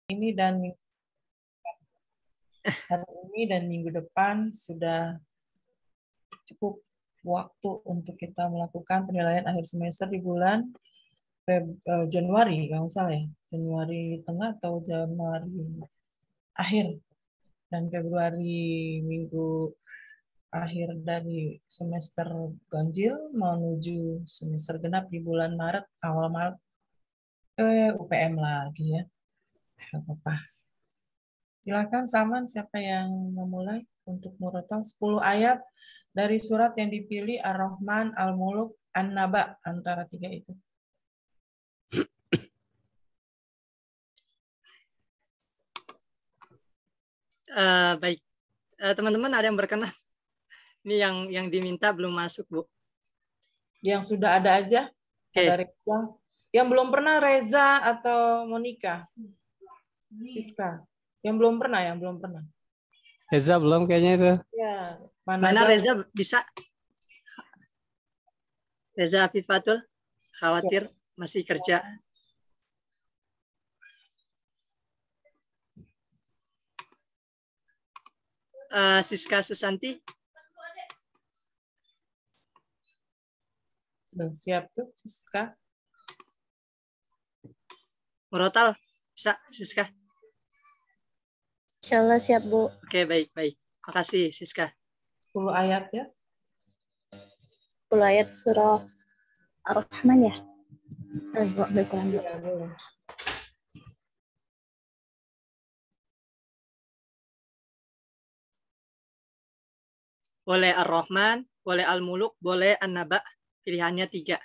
ini dan hari ini dan minggu depan sudah cukup waktu untuk kita melakukan penilaian akhir semester di bulan Januari, kalau nggak salah ya, Januari tengah atau Januari akhir, dan Februari minggu akhir dari semester ganjil menuju semester genap di bulan Maret, awal Maret, UPM lagi ya. Gak apa-apa. Silakan Salman, siapa yang memulai untuk murotal 10 ayat dari surat yang dipilih Ar-Rahman, Al-Muluk, An-Naba, antara tiga itu. Baik, teman-teman ada yang berkenan? Ini yang diminta belum masuk, Bu. Yang sudah ada aja. Ada Reza. Yang belum pernah Reza atau Monica? Siska. Yang belum pernah. Reza belum kayaknya itu. Ya, mana Reza bisa? Reza Afifatul, khawatir masih kerja. Siska Susanti. Siap tuh, Siska. Murotal, bisa Siska? Insyaallah siap, Bu. Oke, baik. Makasih, Siska. 10 ayat ya. 10 ayat surah Ar-Rahman ya? Ya, boleh. Boleh Ar-Rahman, boleh Al-Muluk, boleh An-Naba. Pilihannya 3.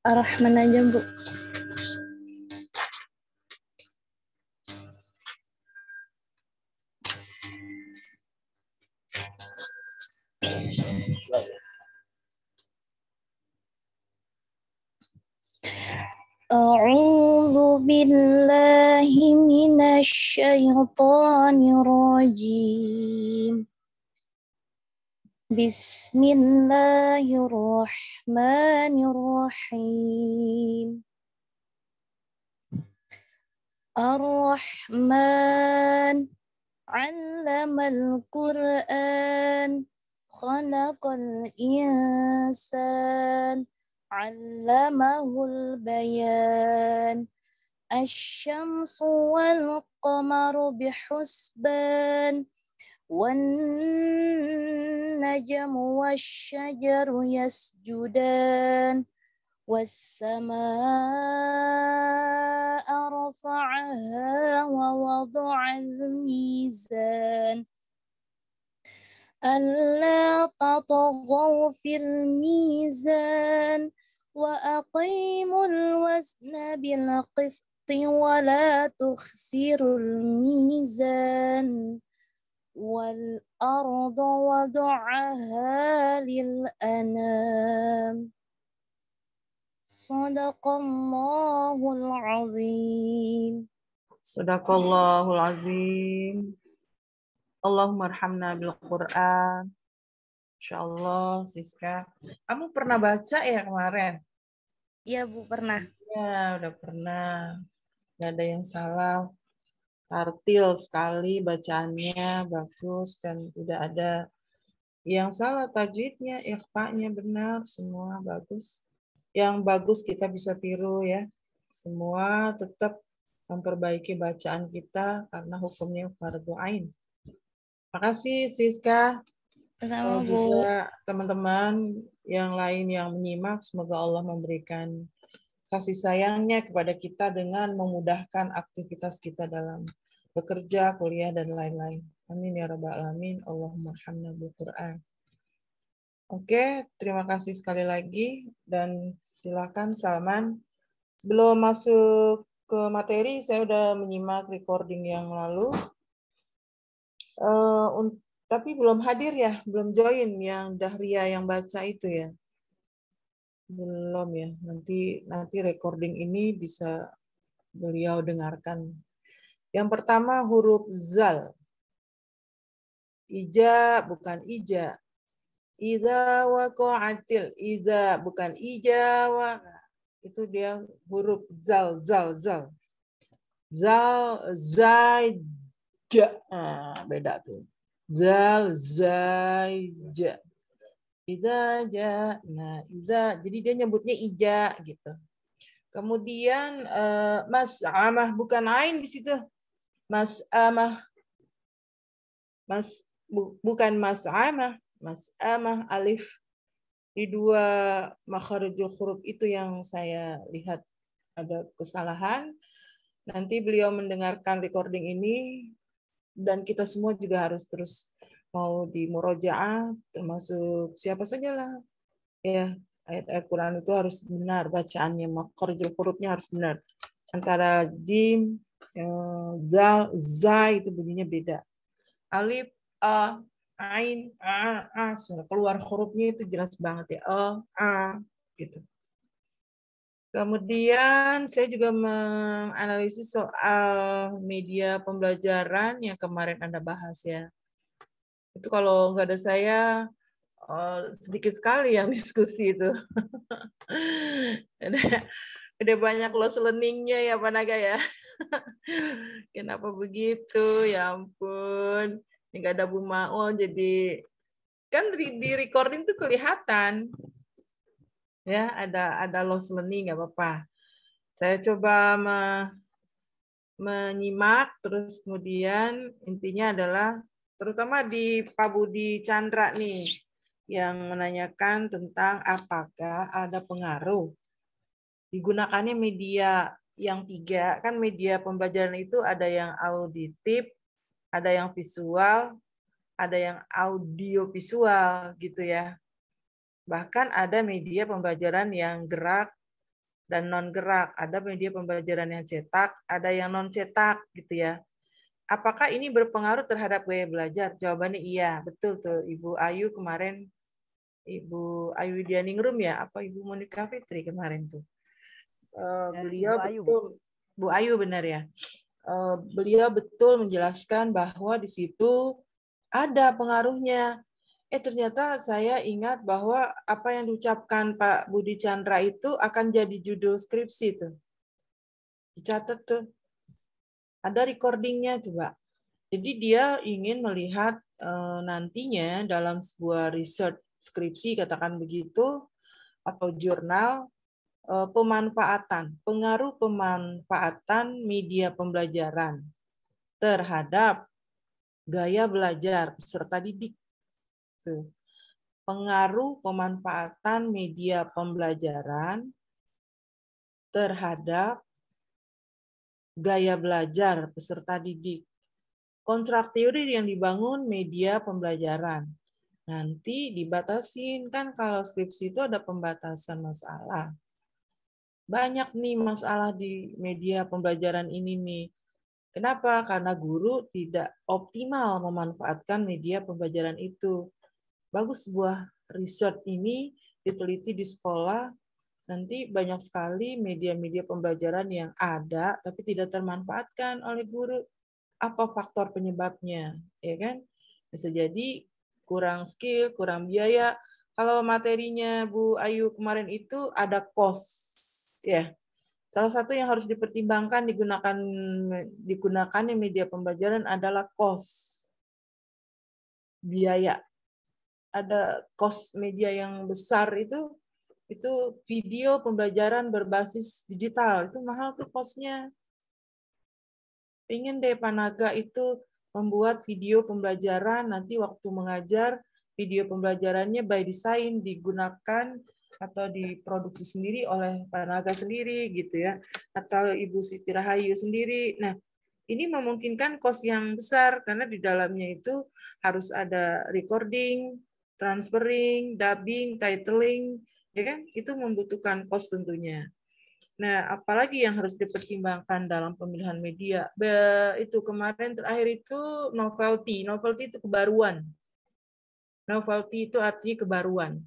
Ar-Rahman aja, Bu. A'udzu billahi minasy syaithanir rajim. Bismillahirrahmanirrahim. Ar-Rahman 'allamal Qur'an, khalaqal insan, 'allamahul bayan. Asy-syamsu wal qamaru bihusban, wan najmu wasyajaru yasjudan, was-samaa'a rafa'aha wa wada'al mizan alla tatghaw fil mizan wa aqimul wazna bil qisti wa la tukhsirul mizan wal arda wada'aha lil anam. Sadaqallahul azim. Sadaqallahul azim. Allahumma arhamna bil Qur'an. Insyaallah, Siska. Kamu pernah baca ya kemarin? Iya, Bu, pernah. Ya, udah pernah. Gak ada yang salah. Tartil sekali bacaannya, bagus, dan tidak ada yang salah. Tajwidnya, ikhfa'nya benar, semua bagus. Yang bagus kita bisa tiru ya. Semua tetap memperbaiki bacaan kita karena hukumnya fardhu ain. Makasih Siska. Sama, Bu. Juga teman-teman yang lain yang menyimak, semoga Allah memberikan kasih sayangnya kepada kita dengan memudahkan aktivitas kita dalam bekerja, kuliah, dan lain-lain. Amin ya rabbal alamin. Allahumma arhamna bil Qur'an. Oke, terima kasih sekali lagi dan silakan Salman. Sebelum masuk ke materi, saya sudah menyimak recording yang lalu. Tapi belum hadir ya, belum join yang Dahria yang baca itu ya. Belum ya. Nanti recording ini bisa beliau dengarkan. Yang pertama huruf zal. Ija bukan ija. Idza waqa'atil, idza bukan ija wa. Itu dia huruf zal. Zal, zaija. Beda tuh. Zal, zaija. Idza ja. Nah, idza. Jadi dia nyebutnya ija gitu. Kemudian mas'amah bukan ain di situ. Mas'amah. Bukan mas'amah, mas'amah alif. Di dua makharijul huruf itu yang saya lihat ada kesalahan. Nanti beliau mendengarkan recording ini dan kita semua juga harus terus mau di murojaah, termasuk siapa sajalah ya, ayat-ayat Quran itu harus benar bacaannya, makharijul hurufnya harus benar. Antara jim, zal, za itu bunyinya beda. Alif, a, ain, a, keluar hurufnya itu jelas banget ya, a, gitu. Kemudian saya juga menganalisis soal media pembelajaran yang kemarin Anda bahas ya. Itu kalau nggak ada saya, sedikit sekali yang diskusi itu. Udah banyak loss learning-nya ya Pak Naga ya. Kenapa begitu? Ya ampun. Nggak ada Bu Maul, jadi kan di recording tuh kelihatan. Ya, ada loss learning, nggak apa-apa. Saya coba menyimak, terus kemudian intinya adalah terutama di Pak Budi Chandra nih yang menanyakan tentang apakah ada pengaruh digunakannya media yang 3. Kan media pembelajaran itu ada yang auditif, ada yang visual, ada yang audio visual gitu ya. Bahkan ada media pembelajaran yang gerak dan non gerak, ada media pembelajaran yang cetak, ada yang non cetak gitu ya. Apakah ini berpengaruh terhadap gaya belajar? Jawabannya iya, betul tuh Ibu Ayu kemarin, Ibu Ayu Dianingrum ya, apa Ibu Monika Fitri kemarin tuh. Beliau betul, Bu Ayu benar ya. Beliau betul menjelaskan bahwa di situ ada pengaruhnya. Ternyata saya ingat bahwa apa yang diucapkan Pak Budi Chandra itu akan jadi judul skripsi tuh. Dicatat tuh. Ada recordingnya coba. Jadi dia ingin melihat nantinya dalam sebuah research skripsi katakan begitu atau jurnal pengaruh pemanfaatan media pembelajaran terhadap gaya belajar peserta didik. Tuh. Pengaruh pemanfaatan media pembelajaran terhadap gaya belajar peserta didik. Konstruk teori yang dibangun media pembelajaran. Nanti dibatasin, kan kalau skripsi itu ada pembatasan masalah. Banyak nih masalah di media pembelajaran ini nih. Kenapa? Karena guru tidak optimal memanfaatkan media pembelajaran itu. Bagus sebuah riset ini diteliti di sekolah, nanti banyak sekali media-media pembelajaran yang ada tapi tidak termanfaatkan oleh guru. Apa faktor penyebabnya? Ya kan? Bisa jadi kurang skill, kurang biaya. Kalau materinya Bu Ayu kemarin itu ada cost, ya. Salah satu yang harus dipertimbangkan digunakannya media pembelajaran adalah cost, biaya. Ada cost media yang besar itu video pembelajaran berbasis digital, itu mahal tuh cost-nya. Pengen deh Pak Naga itu membuat video pembelajaran, nanti waktu mengajar video pembelajarannya by design digunakan atau diproduksi sendiri oleh Pak Naga sendiri gitu ya, atau Ibu Siti Rahayu sendiri. Nah, ini memungkinkan cost yang besar karena di dalamnya itu harus ada recording, transferring, dubbing, titling, ya kan? Itu membutuhkan cost tentunya. Nah, apalagi yang harus dipertimbangkan dalam pemilihan media? Itu kemarin terakhir itu novelty. Novelty itu kebaruan. Novelty itu artinya kebaruan.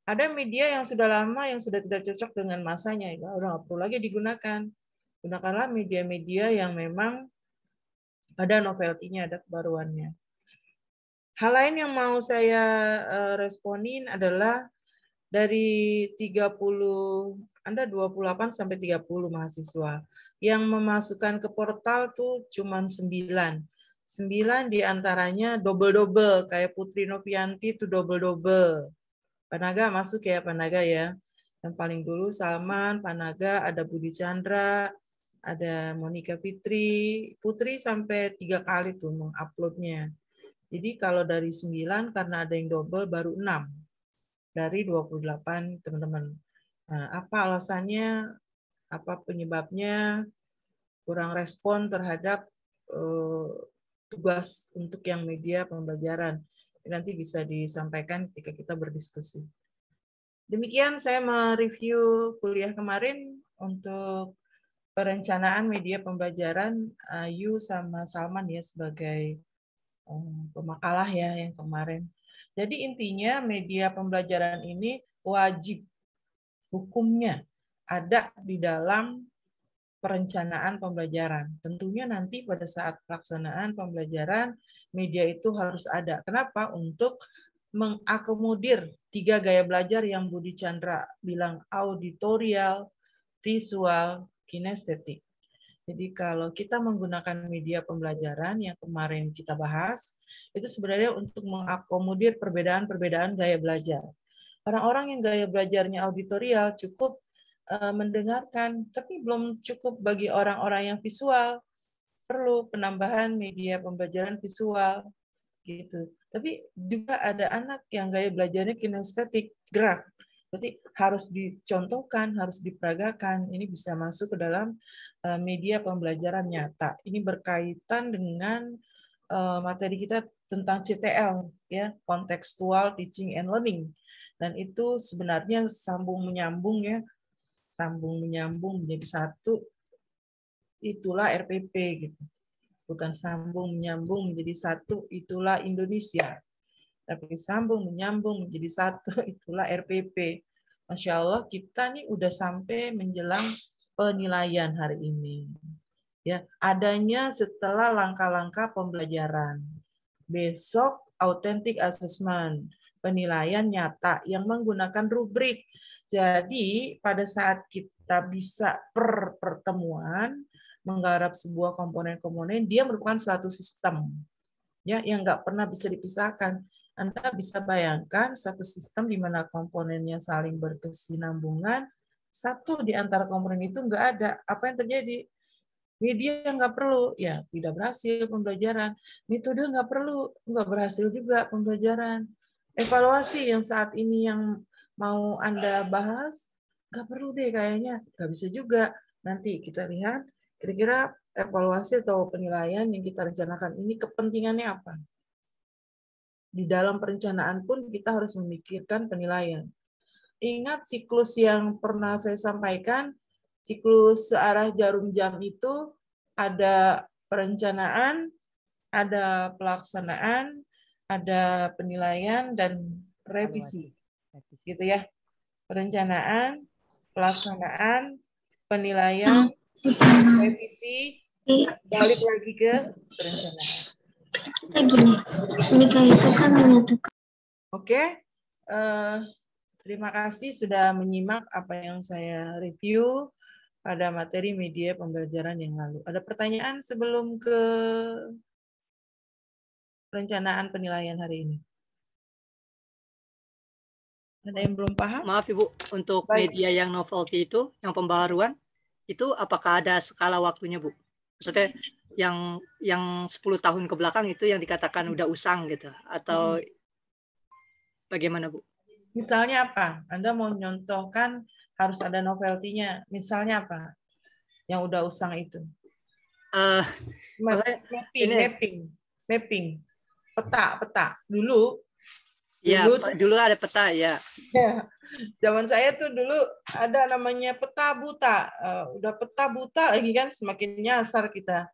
Ada media yang sudah lama yang sudah tidak cocok dengan masanya, ya udah nggak perlu lagi digunakan. Gunakanlah media-media yang memang ada novelty-nya, ada kebaruannya. Hal lain yang mau saya responin adalah dari 30, Anda 28 sampai 30 mahasiswa. Yang memasukkan ke portal tuh cuma 9. 9 diantaranya double-double, kayak Putri Novianti itu double-double. Panaga masuk ya, Panaga ya. Yang paling dulu Salman, Panaga, ada Budi Chandra, ada Monica Fitri. Putri sampai 3 kali tuh menguploadnya. Jadi kalau dari 9, karena ada yang double, baru 6 dari 28 teman-teman. Nah, apa alasannya, apa penyebabnya kurang respon terhadap tugas untuk yang media pembelajaran. Nanti bisa disampaikan ketika kita berdiskusi. Demikian saya mereview kuliah kemarin untuk perencanaan media pembelajaran Ayu sama Salman ya sebagai pemakalah ya yang kemarin. Jadi intinya media pembelajaran ini wajib hukumnya ada di dalam perencanaan pembelajaran. Tentunya nanti pada saat pelaksanaan pembelajaran media itu harus ada. Kenapa? Untuk mengakomodir 3 gaya belajar yang Budi Chandra bilang, auditorial, visual, kinestetik. Jadi kalau kita menggunakan media pembelajaran yang kemarin kita bahas, itu sebenarnya untuk mengakomodir perbedaan-perbedaan gaya belajar. Orang-orang yang gaya belajarnya auditorial cukup mendengarkan, tapi belum cukup bagi orang-orang yang visual. Perlu penambahan media pembelajaran visual gitu. Tapi juga ada anak yang gaya belajarnya kinestetik, gerak. Berarti harus dicontohkan, harus diperagakan. Ini bisa masuk ke dalam media pembelajaran nyata. Ini berkaitan dengan materi kita tentang CTL, ya, contextual teaching and learning. Dan itu sebenarnya sambung menyambung ya, sambung menyambung menjadi satu. Itulah RPP gitu. Bukan sambung menyambung menjadi satu, itulah Indonesia. Tapi sambung menyambung menjadi satu, itulah RPP. Masya Allah, kita nih udah sampai menjelang penilaian hari ini. Ya, adanya setelah langkah-langkah pembelajaran. Besok authentic assessment, penilaian nyata yang menggunakan rubrik. Jadi pada saat kita bisa per pertemuan menggarap sebuah komponen-komponen, dia merupakan suatu sistem ya yang nggak pernah bisa dipisahkan. Anda bisa bayangkan satu sistem di mana komponennya saling berkesinambungan, satu di antara komponen itu nggak ada. Apa yang terjadi? Media nggak perlu, ya tidak berhasil pembelajaran. Metode nggak perlu, nggak berhasil juga pembelajaran. Evaluasi yang saat ini yang mau Anda bahas, nggak perlu deh kayaknya, nggak bisa juga. Nanti kita lihat kira-kira evaluasi atau penilaian yang kita rencanakan ini kepentingannya apa. Di dalam perencanaan pun kita harus memikirkan penilaian. Ingat siklus yang pernah saya sampaikan, siklus searah jarum jam itu ada perencanaan, ada pelaksanaan, ada penilaian, dan revisi. Gitu ya. Perencanaan, pelaksanaan, penilaian, revisi, balik lagi ke perencanaan. Kita gini, menikah itu kan menyatukan. Oke, terima kasih sudah menyimak apa yang saya review pada materi media pembelajaran yang lalu. Ada pertanyaan sebelum ke perencanaan penilaian hari ini? Ada yang belum paham? Maaf Ibu, untuk Baik. media yang novelty itu, yang pembaharuan, itu apakah ada skala waktunya Bu? Maksudnya yang 10 tahun ke belakang itu yang dikatakan udah usang gitu, atau bagaimana Bu? Misalnya apa? Anda mau menyontohkan harus ada novelty-nya. Misalnya apa? Yang udah usang itu. Mapping. Peta. Dulu Iya, Dulu tuh, dulu ada peta ya. ya, zaman saya tuh dulu ada namanya peta buta. Udah peta buta lagi kan, semakin nyasar kita.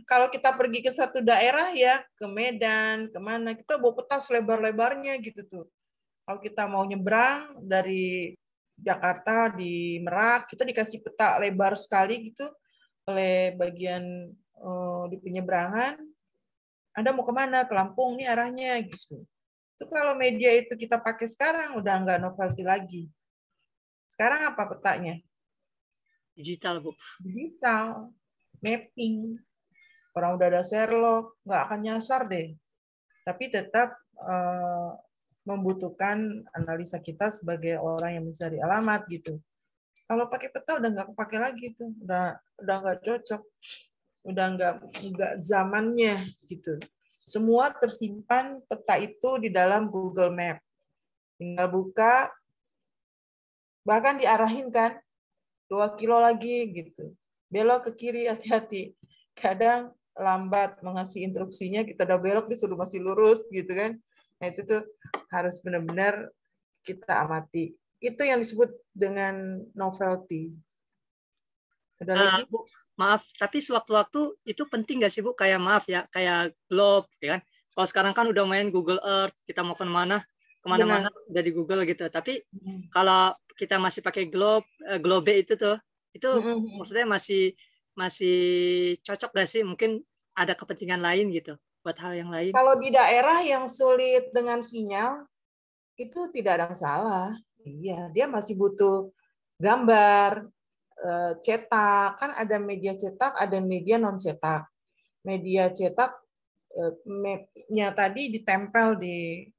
Kalau kita pergi ke satu daerah ya, ke Medan, kemana, kita bawa peta selebar-lebarnya gitu tuh. Kalau kita mau nyebrang dari Jakarta di Merak, kita dikasih peta lebar sekali gitu oleh bagian di penyeberangan. Anda mau kemana? Ke Lampung nih arahnya gitu. Itu kalau media itu kita pakai sekarang udah nggak novelty lagi. Sekarang apa petanya? Digital, Bu. Digital, mapping. Orang udah ada Sherlock, nggak akan nyasar deh. Tapi tetap membutuhkan analisa kita sebagai orang yang mencari alamat gitu. Kalau pakai peta udah nggak kepake lagi tuh, udah nggak cocok, udah nggak zamannya gitu. Semua tersimpan peta itu di dalam Google Map. Tinggal buka, bahkan diarahin kan 2 kilo lagi gitu. Belok ke kiri, hati-hati. Kadang lambat mengasih instruksinya, kita udah belok disuruh masih lurus gitu kan. Nah itu tuh harus benar-benar kita amati. Itu yang disebut dengan novelty. Ada lagi? Bu, maaf, tapi sewaktu-waktu itu penting nggak sih, Bu? Kayak maaf ya, kayak Globe, ya kan? Kalau sekarang kan udah main Google Earth, kita mau kemana-mana udah di Google gitu. Tapi kalau kita masih pakai Globe itu tuh, itu maksudnya masih cocok nggak sih? Mungkin ada kepentingan lain gitu, buat hal yang lain. Kalau di daerah yang sulit dengan sinyal, itu tidak ada masalah. Iya, dia masih butuh gambar, cetak, kan ada media cetak, ada media non cetak. Media cetak map-nya tadi ditempel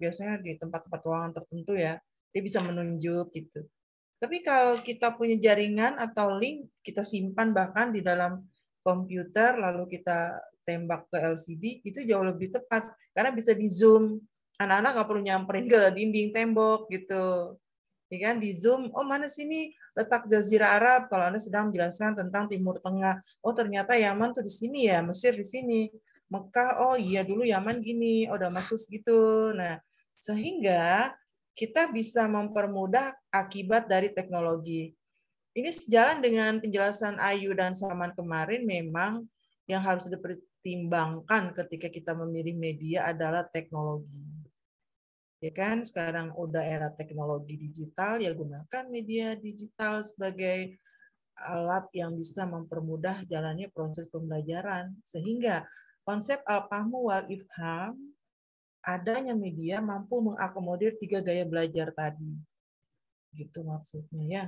biasanya di tempat-tempat ruangan tertentu ya, dia bisa menunjuk gitu. Tapi kalau kita punya jaringan atau link, kita simpan bahkan di dalam komputer, lalu kita tembak ke LCD, itu jauh lebih tepat karena bisa di zoom. Anak-anak nggak perlu nyamperin ke dinding tembok gitu. Ya kan, di zoom, oh mana sini letak Jazirah Arab kalau Anda sedang menjelaskan tentang Timur Tengah. Oh ternyata Yaman tuh di sini ya, Mesir di sini. Mekah, oh iya dulu Yaman gini, oh udah masuk gitu. Nah, sehingga kita bisa mempermudah akibat dari teknologi. Ini sejalan dengan penjelasan Ayu dan Saman kemarin, memang yang harus dipertimbangkan ketika kita memilih media adalah teknologi. Ya kan, sekarang udah era teknologi digital, ya gunakan media digital sebagai alat yang bisa mempermudah jalannya proses pembelajaran. Sehingga konsep al-fahmu wal ifham, adanya media mampu mengakomodir 3 gaya belajar tadi. Gitu maksudnya ya.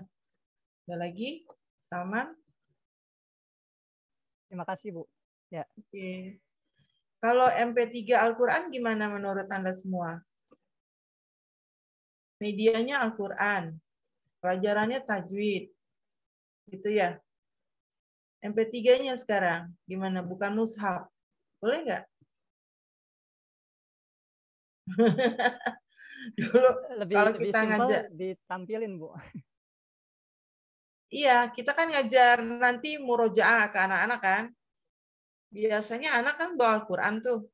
Ada lagi? Salman? Terima kasih, Bu. Ya. Oke. Kalau MP3 Al-Quran gimana menurut Anda semua? Medianya Al-Quran. Pelajarannya tajwid. Gitu ya. MP3-nya sekarang gimana? Bukan mushaf. Boleh nggak? Dulu kalau kita ngajar, ditampilin, Bu. iya, kita kan ngajar nanti murojaah ke anak-anak kan. Biasanya anak kan bawa Al-Quran tuh.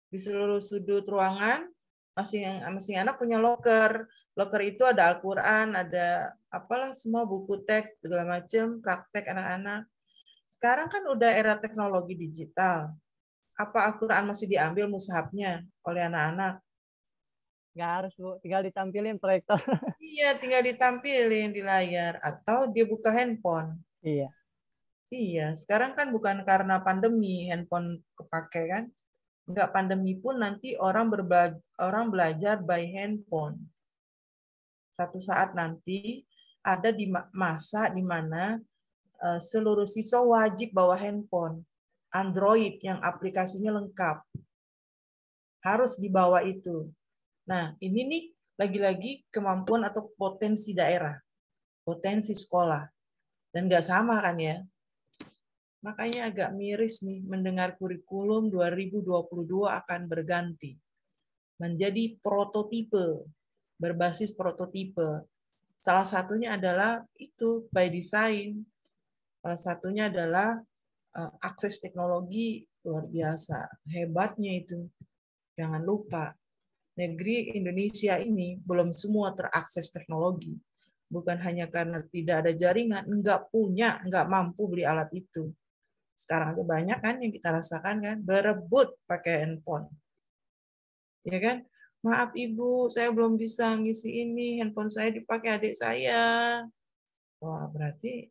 Di seluruh sudut ruangan, masing anak punya loker. Loker itu ada Al-Quran, ada apalah semua buku teks, segala macam, praktek anak-anak. Sekarang kan udah era teknologi digital. Apa Al-Quran masih diambil mushafnya oleh anak-anak? Nggak harus, Bu. Tinggal ditampilin proyektor. Iya, tinggal ditampilin di layar. Atau dia buka handphone. Iya. Iya, sekarang kan bukan karena pandemi handphone kepake kan. Enggak pandemi pun nanti orang belajar by handphone. Satu saat nanti ada di masa di mana seluruh siswa wajib bawa handphone. Android yang aplikasinya lengkap. Harus dibawa itu. Nah, ini nih lagi-lagi kemampuan atau potensi daerah. Potensi sekolah. Dan nggak sama kan ya. Makanya agak miris nih mendengar kurikulum 2022 akan berganti. Menjadi prototipe, berbasis prototipe. Salah satunya adalah itu by design. Salah satunya adalah akses teknologi luar biasa. Hebatnya itu. Jangan lupa. negeri Indonesia ini belum semua terakses teknologi. Bukan hanya karena tidak ada jaringan, nggak mampu beli alat itu. Sekarang ada banyak kan yang kita rasakan kan, berebut pakai handphone. Ya kan? Maaf Ibu, saya belum bisa ngisi ini, handphone saya dipakai adik saya. Wah, berarti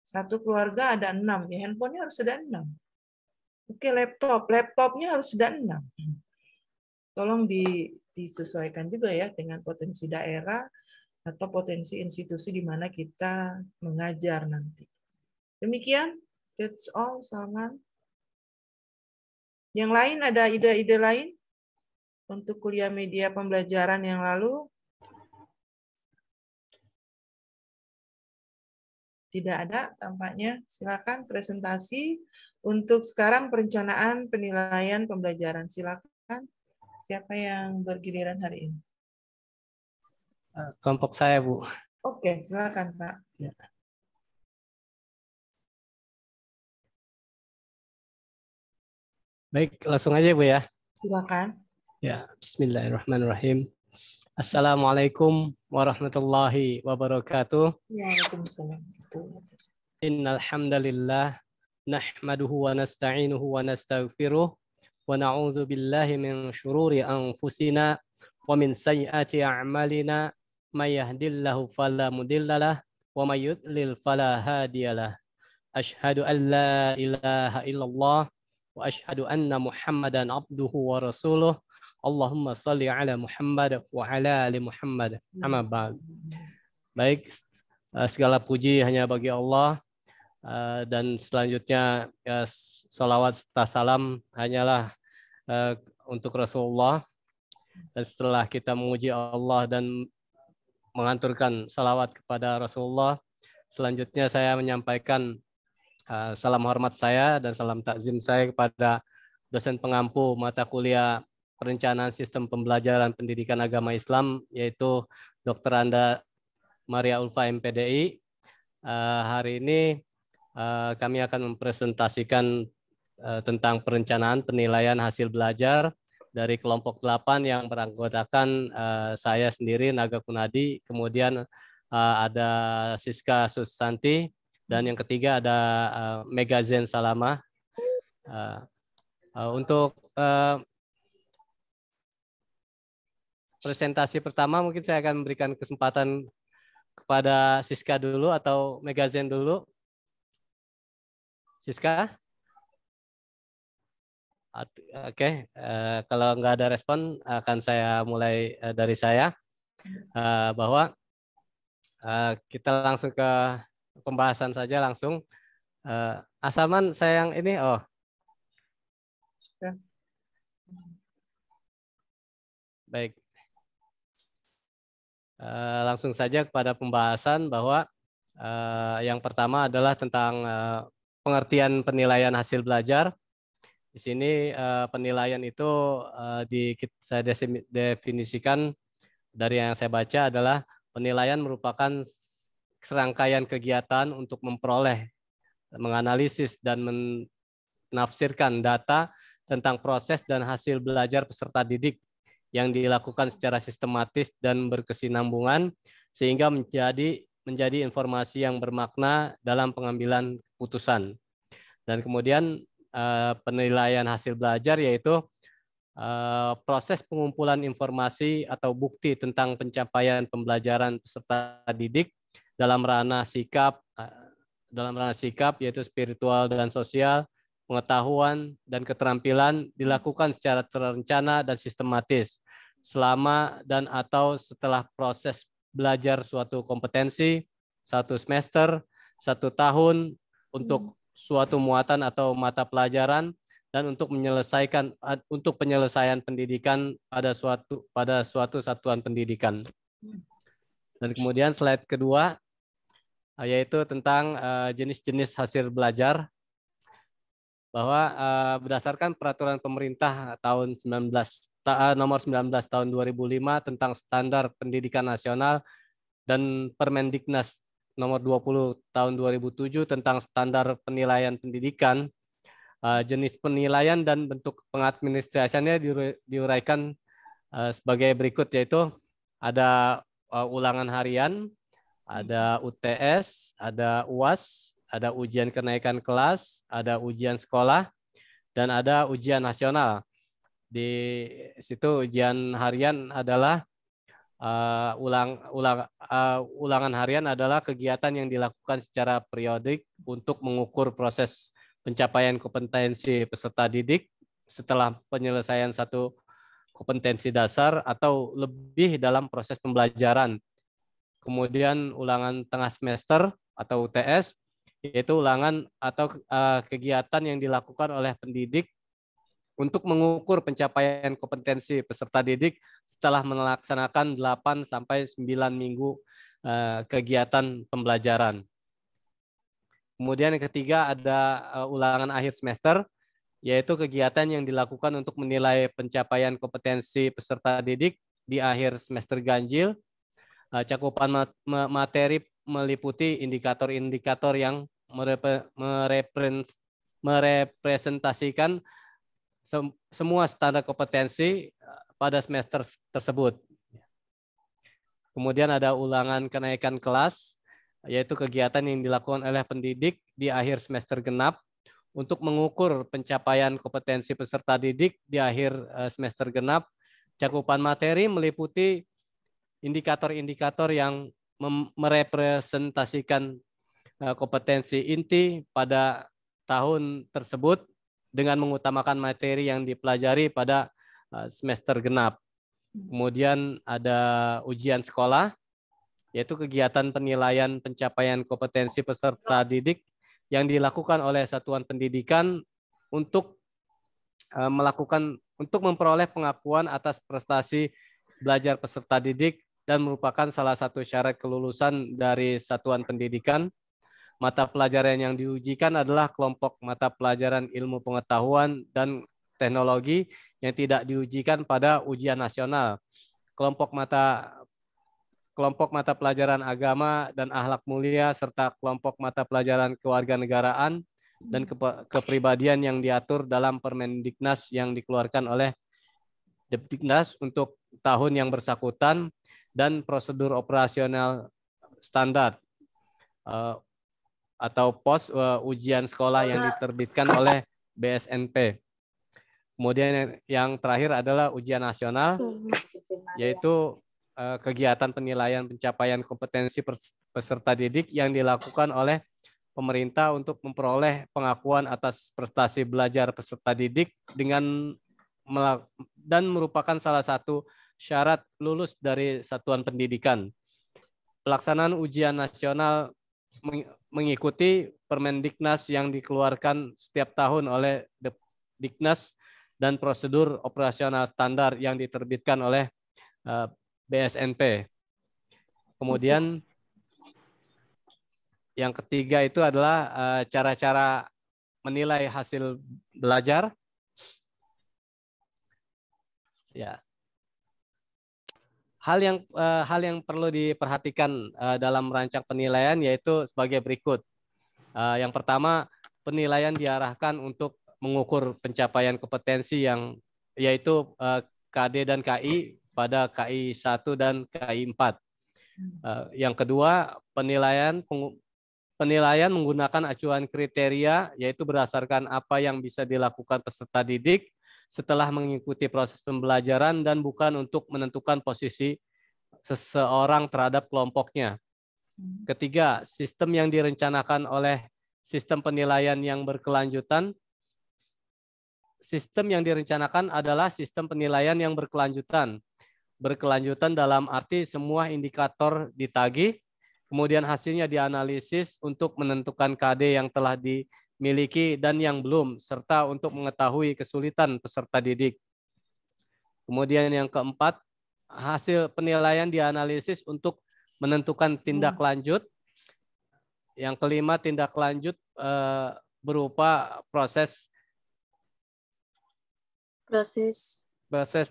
satu keluarga ada 6, ya handphonenya harus ada 6. Oke, laptopnya harus ada 6. Tolong disesuaikan juga ya dengan potensi daerah atau potensi institusi di mana kita mengajar nanti. Demikian, that's all, Salman. Yang lain ada ide-ide lain untuk kuliah media pembelajaran yang lalu? Tidak ada tampaknya. Silakan presentasi untuk sekarang perencanaan penilaian pembelajaran. Silakan. Siapa yang bergiliran hari ini? Kelompok saya, Bu. Oke, silakan, Pak. Ya. Baik, langsung aja, Bu ya. Silakan. Ya, bismillahirrahmanirrahim. Assalamualaikum warahmatullahi wabarakatuh. Waalaikumsalam. Innal hamdalillah nahmaduhu wa nasta'inuhu wa nastaghfiruh wa na'udzu billahi min syururi anfusina wa min sayyiati a'malina may yahdihillahu fala mudhillalah wa may yudlil fala hadiyalah. Asyhadu an la ilaha illallah wa asyhadu anna Muhammadan abduhu wa rasuluh. Allahumma salli ala Muhammad wa ala ali Muhammad. Amma ba'd. Baik, segala puji hanya bagi Allah, dan selanjutnya ya, salawat serta salam hanyalah untuk Rasulullah. Dan setelah kita memuji Allah dan menganturkan salawat kepada Rasulullah, selanjutnya saya menyampaikan salam hormat saya dan salam takzim saya kepada dosen pengampu mata kuliah Perencanaan Sistem Pembelajaran Pendidikan Agama Islam, yaitu Dr. Anda Maria Ulfa MPDI. Hari ini kami akan mempresentasikan tentang perencanaan penilaian hasil belajar dari kelompok 8 yang beranggotakan saya sendiri, Naga Kunadi, kemudian ada Siska Susanti, dan yang ketiga ada Megazen Salama. Untuk presentasi pertama mungkin saya akan memberikan kesempatan kepada Siska dulu atau Megazen dulu. Siska? Oke, kalau nggak ada respon akan saya mulai dari saya, bahwa kita langsung ke pembahasan saja langsung. Salman, saya yang ini, baik. Langsung saja kepada pembahasan, bahwa yang pertama adalah tentang pengertian penilaian hasil belajar. Di sini penilaian itu saya definisikan dari yang saya baca adalah penilaian merupakan serangkaian kegiatan untuk memperoleh, menganalisis, dan menafsirkan data tentang proses dan hasil belajar peserta didik yang dilakukan secara sistematis dan berkesinambungan sehingga menjadi informasi yang bermakna dalam pengambilan keputusan. Dan kemudian penilaian hasil belajar yaitu proses pengumpulan informasi atau bukti tentang pencapaian pembelajaran peserta didik dalam ranah sikap yaitu spiritual dan sosial, pengetahuan dan keterampilan dilakukan secara terencana dan sistematis selama dan atau setelah proses belajar suatu kompetensi, 1 semester, 1 tahun, untuk suatu muatan atau mata pelajaran, dan untuk penyelesaian pendidikan pada suatu satuan pendidikan. Dan kemudian slide kedua yaitu tentang jenis-jenis hasil belajar, bahwa berdasarkan peraturan pemerintah tahun nomor 19 tahun 2005 tentang standar pendidikan nasional dan Permendiknas nomor 20 tahun 2007 tentang standar penilaian pendidikan, jenis penilaian dan bentuk pengadministrasiannya diuraikan sebagai berikut, yaitu ada ulangan harian, ada UTS, ada UAS, ada ujian kenaikan kelas, ada ujian sekolah, dan ada ujian nasional. Di situ ujian harian adalah ulangan harian adalah kegiatan yang dilakukan secara periodik untuk mengukur proses pencapaian kompetensi peserta didik setelah penyelesaian satu kompetensi dasar atau lebih dalam proses pembelajaran. Kemudian ulangan tengah semester atau UTS, yaitu ulangan atau kegiatan yang dilakukan oleh pendidik untuk mengukur pencapaian kompetensi peserta didik setelah melaksanakan 8 sampai 9 minggu kegiatan pembelajaran. Kemudian yang ketiga ada ulangan akhir semester, yaitu kegiatan yang dilakukan untuk menilai pencapaian kompetensi peserta didik di akhir semester ganjil. Cakupan materi meliputi indikator-indikator yang merepresentasikan semua standar kompetensi pada semester tersebut. Kemudian ada ulangan kenaikan kelas, yaitu kegiatan yang dilakukan oleh pendidik di akhir semester genap untuk mengukur pencapaian kompetensi peserta didik di akhir semester genap. Cakupan materi meliputi indikator-indikator yang merepresentasikan kompetensi inti pada tahun tersebut dengan mengutamakan materi yang dipelajari pada semester genap. Kemudian ada ujian sekolah, yaitu kegiatan penilaian pencapaian kompetensi peserta didik yang dilakukan oleh satuan pendidikan untuk memperoleh pengakuan atas prestasi belajar peserta didik dan merupakan salah satu syarat kelulusan dari satuan pendidikan. Mata pelajaran yang diujikan adalah kelompok mata pelajaran ilmu pengetahuan dan teknologi yang tidak diujikan pada ujian nasional. Kelompok mata pelajaran agama dan akhlak mulia serta kelompok mata pelajaran kewarganegaraan dan kepribadian yang diatur dalam Permendiknas yang dikeluarkan oleh Depdiknas untuk tahun yang bersangkutan dan prosedur operasional standar atau pos ujian sekolah yang diterbitkan oleh BSNP. Kemudian yang terakhir adalah ujian nasional, yaitu kegiatan penilaian pencapaian kompetensi peserta didik yang dilakukan oleh pemerintah untuk memperoleh pengakuan atas prestasi belajar peserta didik dan merupakan salah satu syarat lulus dari satuan pendidikan. Pelaksanaan ujian nasional mengikuti Permendiknas yang dikeluarkan setiap tahun oleh Diknas dan prosedur operasional standar yang diterbitkan oleh BSNP. Kemudian yang ketiga itu adalah cara-cara menilai hasil belajar. Ya. Hal yang perlu diperhatikan dalam merancang penilaian yaitu sebagai berikut. Yang pertama, penilaian diarahkan untuk mengukur pencapaian kompetensi yaitu KD dan KI pada KI 1 dan KI 4. Yang kedua, penilaian menggunakan acuan kriteria yaitu berdasarkan apa yang bisa dilakukan peserta didik setelah mengikuti proses pembelajaran dan bukan untuk menentukan posisi seseorang terhadap kelompoknya. Ketiga, sistem yang direncanakan oleh sistem penilaian yang berkelanjutan. Sistem yang direncanakan adalah sistem penilaian yang berkelanjutan. Berkelanjutan dalam arti semua indikator ditagih, kemudian hasilnya dianalisis untuk menentukan KD yang telah dimiliki dan yang belum, serta untuk mengetahui kesulitan peserta didik. Kemudian yang keempat, hasil penilaian dianalisis untuk menentukan tindak lanjut. Yang kelima, tindak lanjut berupa proses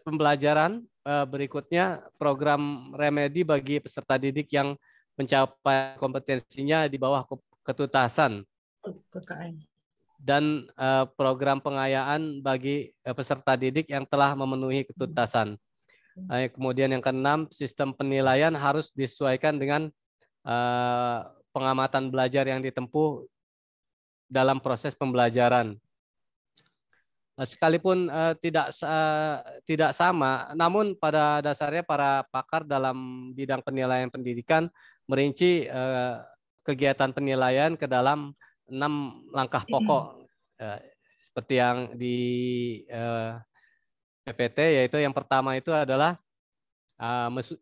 pembelajaran. Berikutnya, program remedi bagi peserta didik yang mencapai kompetensinya di bawah ketuntasan. Dan program pengayaan bagi peserta didik yang telah memenuhi ketuntasan. Kemudian yang keenam, sistem penilaian harus disesuaikan dengan pengamatan belajar yang ditempuh dalam proses pembelajaran. Sekalipun tidak sama, namun pada dasarnya para pakar dalam bidang penilaian pendidikan merinci kegiatan penilaian ke dalam 6 langkah pokok, seperti yang di PPT, yaitu yang pertama itu adalah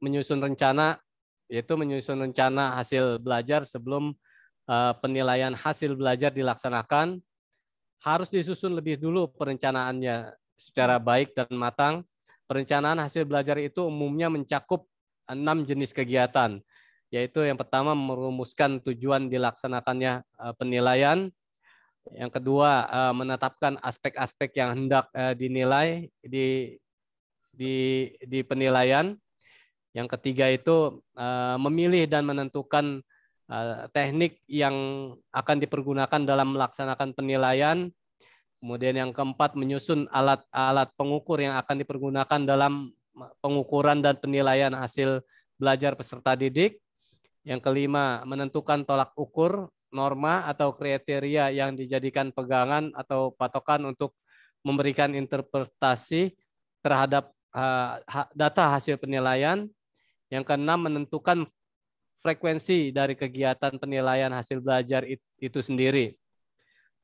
menyusun rencana, yaitu menyusun rencana hasil belajar sebelum penilaian hasil belajar dilaksanakan. Harus disusun lebih dulu perencanaannya secara baik dan matang. Perencanaan hasil belajar itu umumnya mencakup 6 jenis kegiatan, yaitu yang pertama merumuskan tujuan dilaksanakannya penilaian. Yang kedua, menetapkan aspek-aspek yang hendak dinilai di penilaian. Yang ketiga itu memilih dan menentukan teknik yang akan dipergunakan dalam melaksanakan penilaian. Kemudian yang keempat, menyusun alat-alat pengukur yang akan dipergunakan dalam pengukuran dan penilaian hasil belajar peserta didik. Yang kelima, menentukan tolak ukur, norma atau kriteria yang dijadikan pegangan atau patokan untuk memberikan interpretasi terhadap data hasil penilaian. Yang keenam, menentukan frekuensi dari kegiatan penilaian hasil belajar itu sendiri.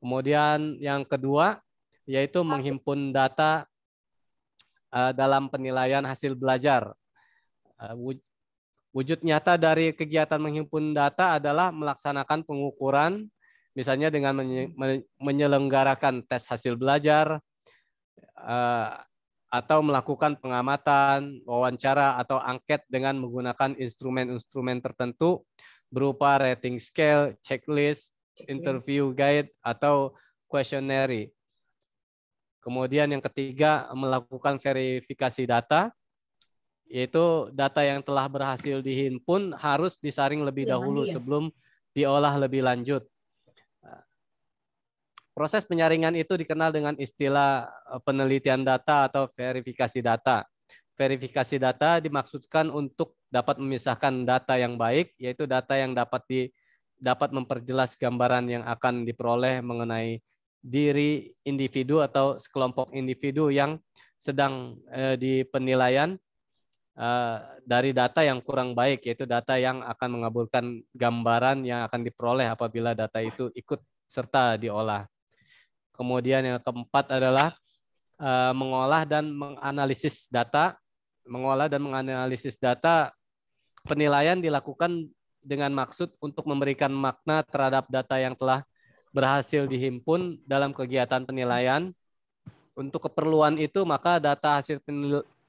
Kemudian yang kedua, yaitu menghimpun data dalam penilaian hasil belajar. Wujud nyata dari kegiatan menghimpun data adalah melaksanakan pengukuran, misalnya dengan menyelenggarakan tes hasil belajar, atau melakukan pengamatan, wawancara, atau angket dengan menggunakan instrumen-instrumen tertentu berupa rating scale, checklist, interview guide, atau questionnaire. Kemudian yang ketiga, melakukan verifikasi data, yaitu data yang telah berhasil dihimpun harus disaring lebih dahulu sebelum diolah lebih lanjut. Proses penyaringan itu dikenal dengan istilah penelitian data atau verifikasi data. Verifikasi data dimaksudkan untuk dapat memisahkan data yang baik, yaitu data yang dapat memperjelas gambaran yang akan diperoleh mengenai diri individu atau sekelompok individu yang sedang di penilaian, dari data yang kurang baik, yaitu data yang akan mengaburkan gambaran yang akan diperoleh apabila data itu ikut serta diolah. Kemudian yang keempat adalah mengolah dan menganalisis data. Mengolah dan menganalisis data, penilaian dilakukan dengan maksud untuk memberikan makna terhadap data yang telah berhasil dihimpun dalam kegiatan penilaian. Untuk keperluan itu, maka data hasil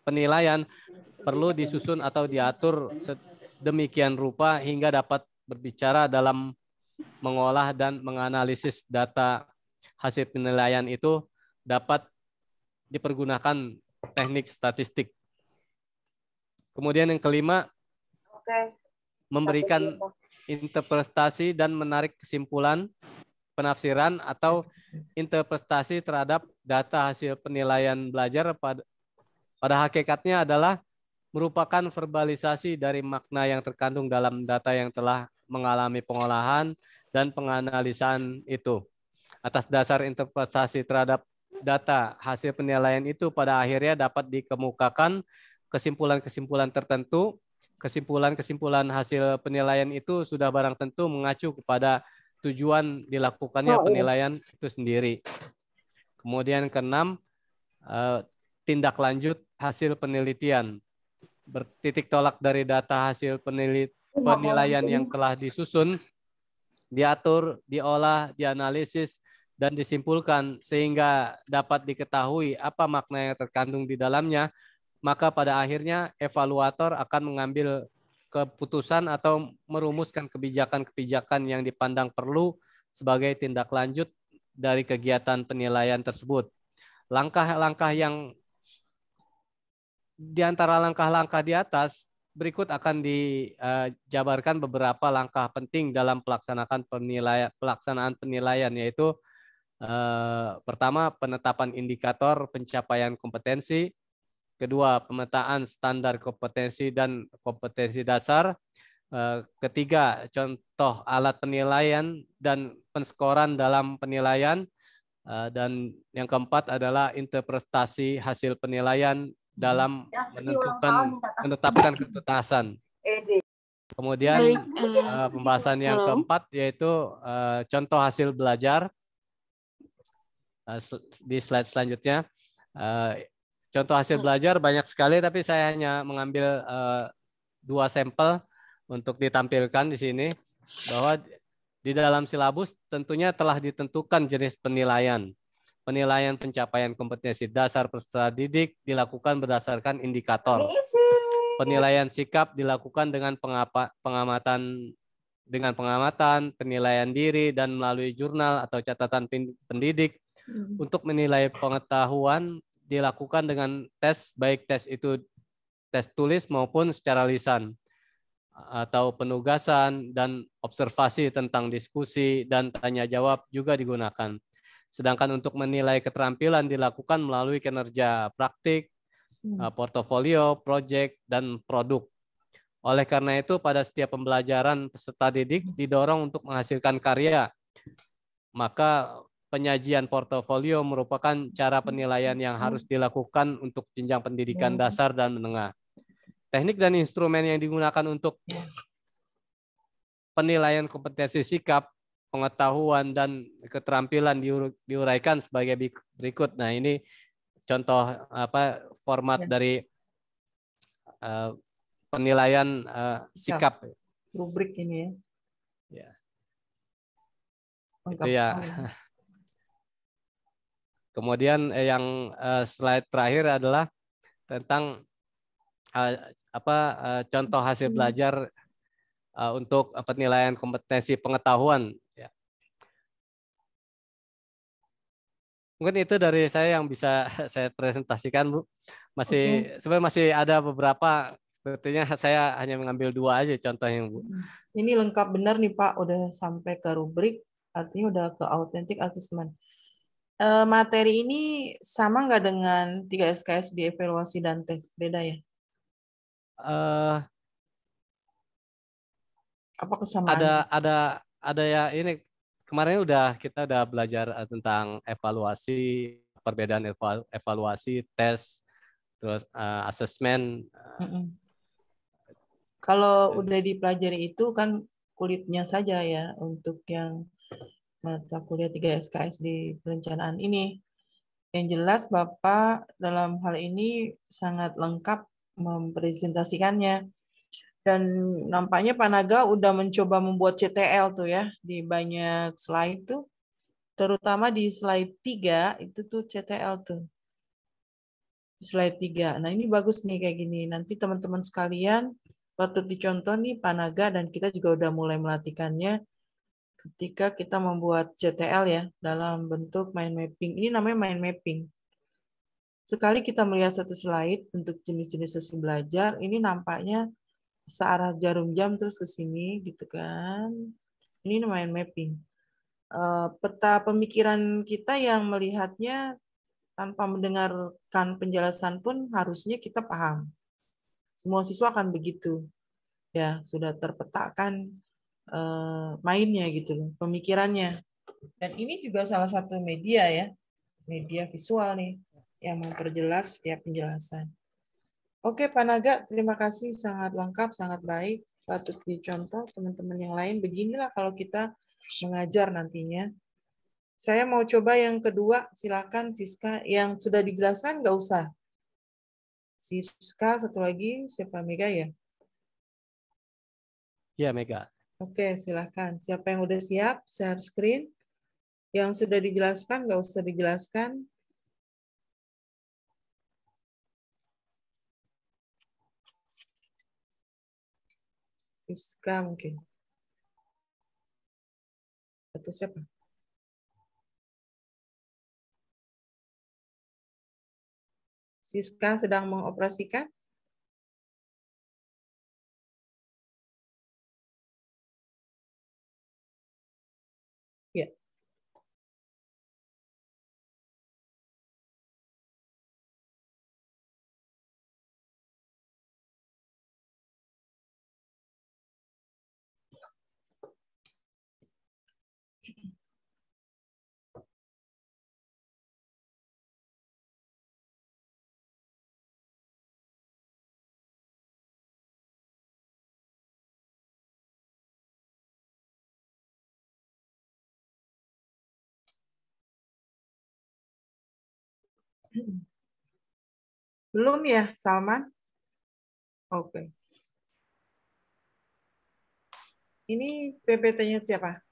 penilaian perlu disusun atau diatur sedemikian rupa hingga dapat berbicara dalam mengolah dan menganalisis data hasil penilaian itu dapat dipergunakan teknik statistik. Kemudian yang kelima, memberikan interpretasi dan menarik kesimpulan, penafsiran atau interpretasi terhadap data hasil penilaian belajar pada hakikatnya adalah merupakan verbalisasi dari makna yang terkandung dalam data yang telah mengalami pengolahan dan penganalisaan itu. Atas dasar interpretasi terhadap data hasil penilaian itu pada akhirnya dapat dikemukakan kesimpulan-kesimpulan tertentu. Kesimpulan-kesimpulan hasil penilaian itu sudah barang tentu mengacu kepada tujuan dilakukannya penilaian itu sendiri. Kemudian keenam, tindak lanjut hasil penelitian. Bertitik tolak dari data hasil penilaian yang telah disusun, diatur, diolah, dianalisis, dan disimpulkan sehingga dapat diketahui apa makna yang terkandung di dalamnya, maka pada akhirnya evaluator akan mengambil keputusan atau merumuskan kebijakan-kebijakan yang dipandang perlu sebagai tindak lanjut dari kegiatan penilaian tersebut. Langkah-langkah yang di antara langkah-langkah di atas, berikut akan dijabarkan beberapa langkah penting dalam pelaksanaan penilaian, yaitu pertama, penetapan indikator pencapaian kompetensi. Kedua, pemetaan standar kompetensi dan kompetensi dasar. Ketiga, contoh alat penilaian dan penskoran dalam penilaian. Dan yang keempat adalah interpretasi hasil penilaian dalam menetapkan ketuntasan. Kemudian pembahasan yang keempat yaitu contoh hasil belajar. Di slide selanjutnya. Contoh hasil belajar banyak sekali, tapi saya hanya mengambil 2 sampel untuk ditampilkan di sini, bahwa di dalam silabus tentunya telah ditentukan jenis penilaian. Penilaian pencapaian kompetensi dasar peserta didik dilakukan berdasarkan indikator. Penilaian sikap dilakukan dengan pengamatan, penilaian diri, dan melalui jurnal atau catatan pendidik. Untuk menilai pengetahuan dilakukan dengan tes, baik tes itu tes tulis maupun secara lisan, atau penugasan dan observasi tentang diskusi dan tanya jawab juga digunakan. Sedangkan untuk menilai keterampilan dilakukan melalui kinerja praktik, portofolio, proyek, dan produk. Oleh karena itu, pada setiap pembelajaran peserta didik didorong untuk menghasilkan karya. Maka penyajian portofolio merupakan cara penilaian yang harus dilakukan untuk jenjang pendidikan dasar dan menengah. Teknik dan instrumen yang digunakan untuk penilaian kompetensi sikap, pengetahuan, dan keterampilan diuraikan sebagai berikut. Nah, ini contoh format dari penilaian sikap. Rubrik ini ya. Lengkap Itu ya. sekali. Kemudian yang slide terakhir adalah tentang contoh hasil belajar untuk penilaian kompetensi pengetahuan. Ya. Mungkin itu dari saya yang bisa saya presentasikan, Bu. Sebenarnya masih ada beberapa. Sepertinya saya hanya mengambil 2 aja contohnya, Bu. Ini lengkap benar nih Pak, udah sampai ke rubrik, artinya udah ke authentic assessment. Materi ini sama nggak dengan 3 SKS di evaluasi dan tes? Beda ya? Apa kesamaan? Ada ya, ini kemarin kita udah belajar tentang evaluasi, perbedaan evaluasi, tes, terus asesmen. Kalau udah dipelajari itu kan kulitnya saja ya untuk yang mata kuliah 3 SKS di perencanaan ini. Yang jelas Bapak dalam hal ini sangat lengkap mempresentasikannya. Dan nampaknya Pak Naga udah mencoba membuat CTL tuh ya di banyak slide tuh. Terutama di slide 3 itu tuh CTL tuh. Slide 3. Nah, ini bagus nih kayak gini. Nanti teman-teman sekalian patut dicontoh nih Pak Naga, dan kita juga udah mulai melatihkannya ketika kita membuat CTL ya dalam bentuk mind mapping. Ini namanya mind mapping. Sekali kita melihat satu slide untuk jenis-jenis sesi belajar, ini nampaknya searah jarum jam terus ke sini gitu kan. Ini mind mapping. Peta pemikiran kita yang melihatnya tanpa mendengarkan penjelasan pun harusnya kita paham. Semua siswa akan begitu. Ya, sudah terpetakan mainnya gitu loh, pemikirannya. Dan ini juga salah satu media ya, media visual nih, yang memperjelas setiap penjelasan. Oke Pak Naga, terima kasih, sangat lengkap, sangat baik. Patut dicontoh teman-teman yang lain. Beginilah kalau kita mengajar nantinya. Saya mau coba yang kedua, silakan Siska. Yang sudah dijelaskan nggak usah. Siska, satu lagi, siapa Mega ya? Ya, Mega. Oke, silakan. Siapa yang udah siap, share screen. Yang sudah dijelaskan, nggak usah dijelaskan. Siska mungkin. Atau siapa? Siska sedang mengoperasikan? Ya. Belum ya, Salman? Oke. Ini PPT-nya siapa?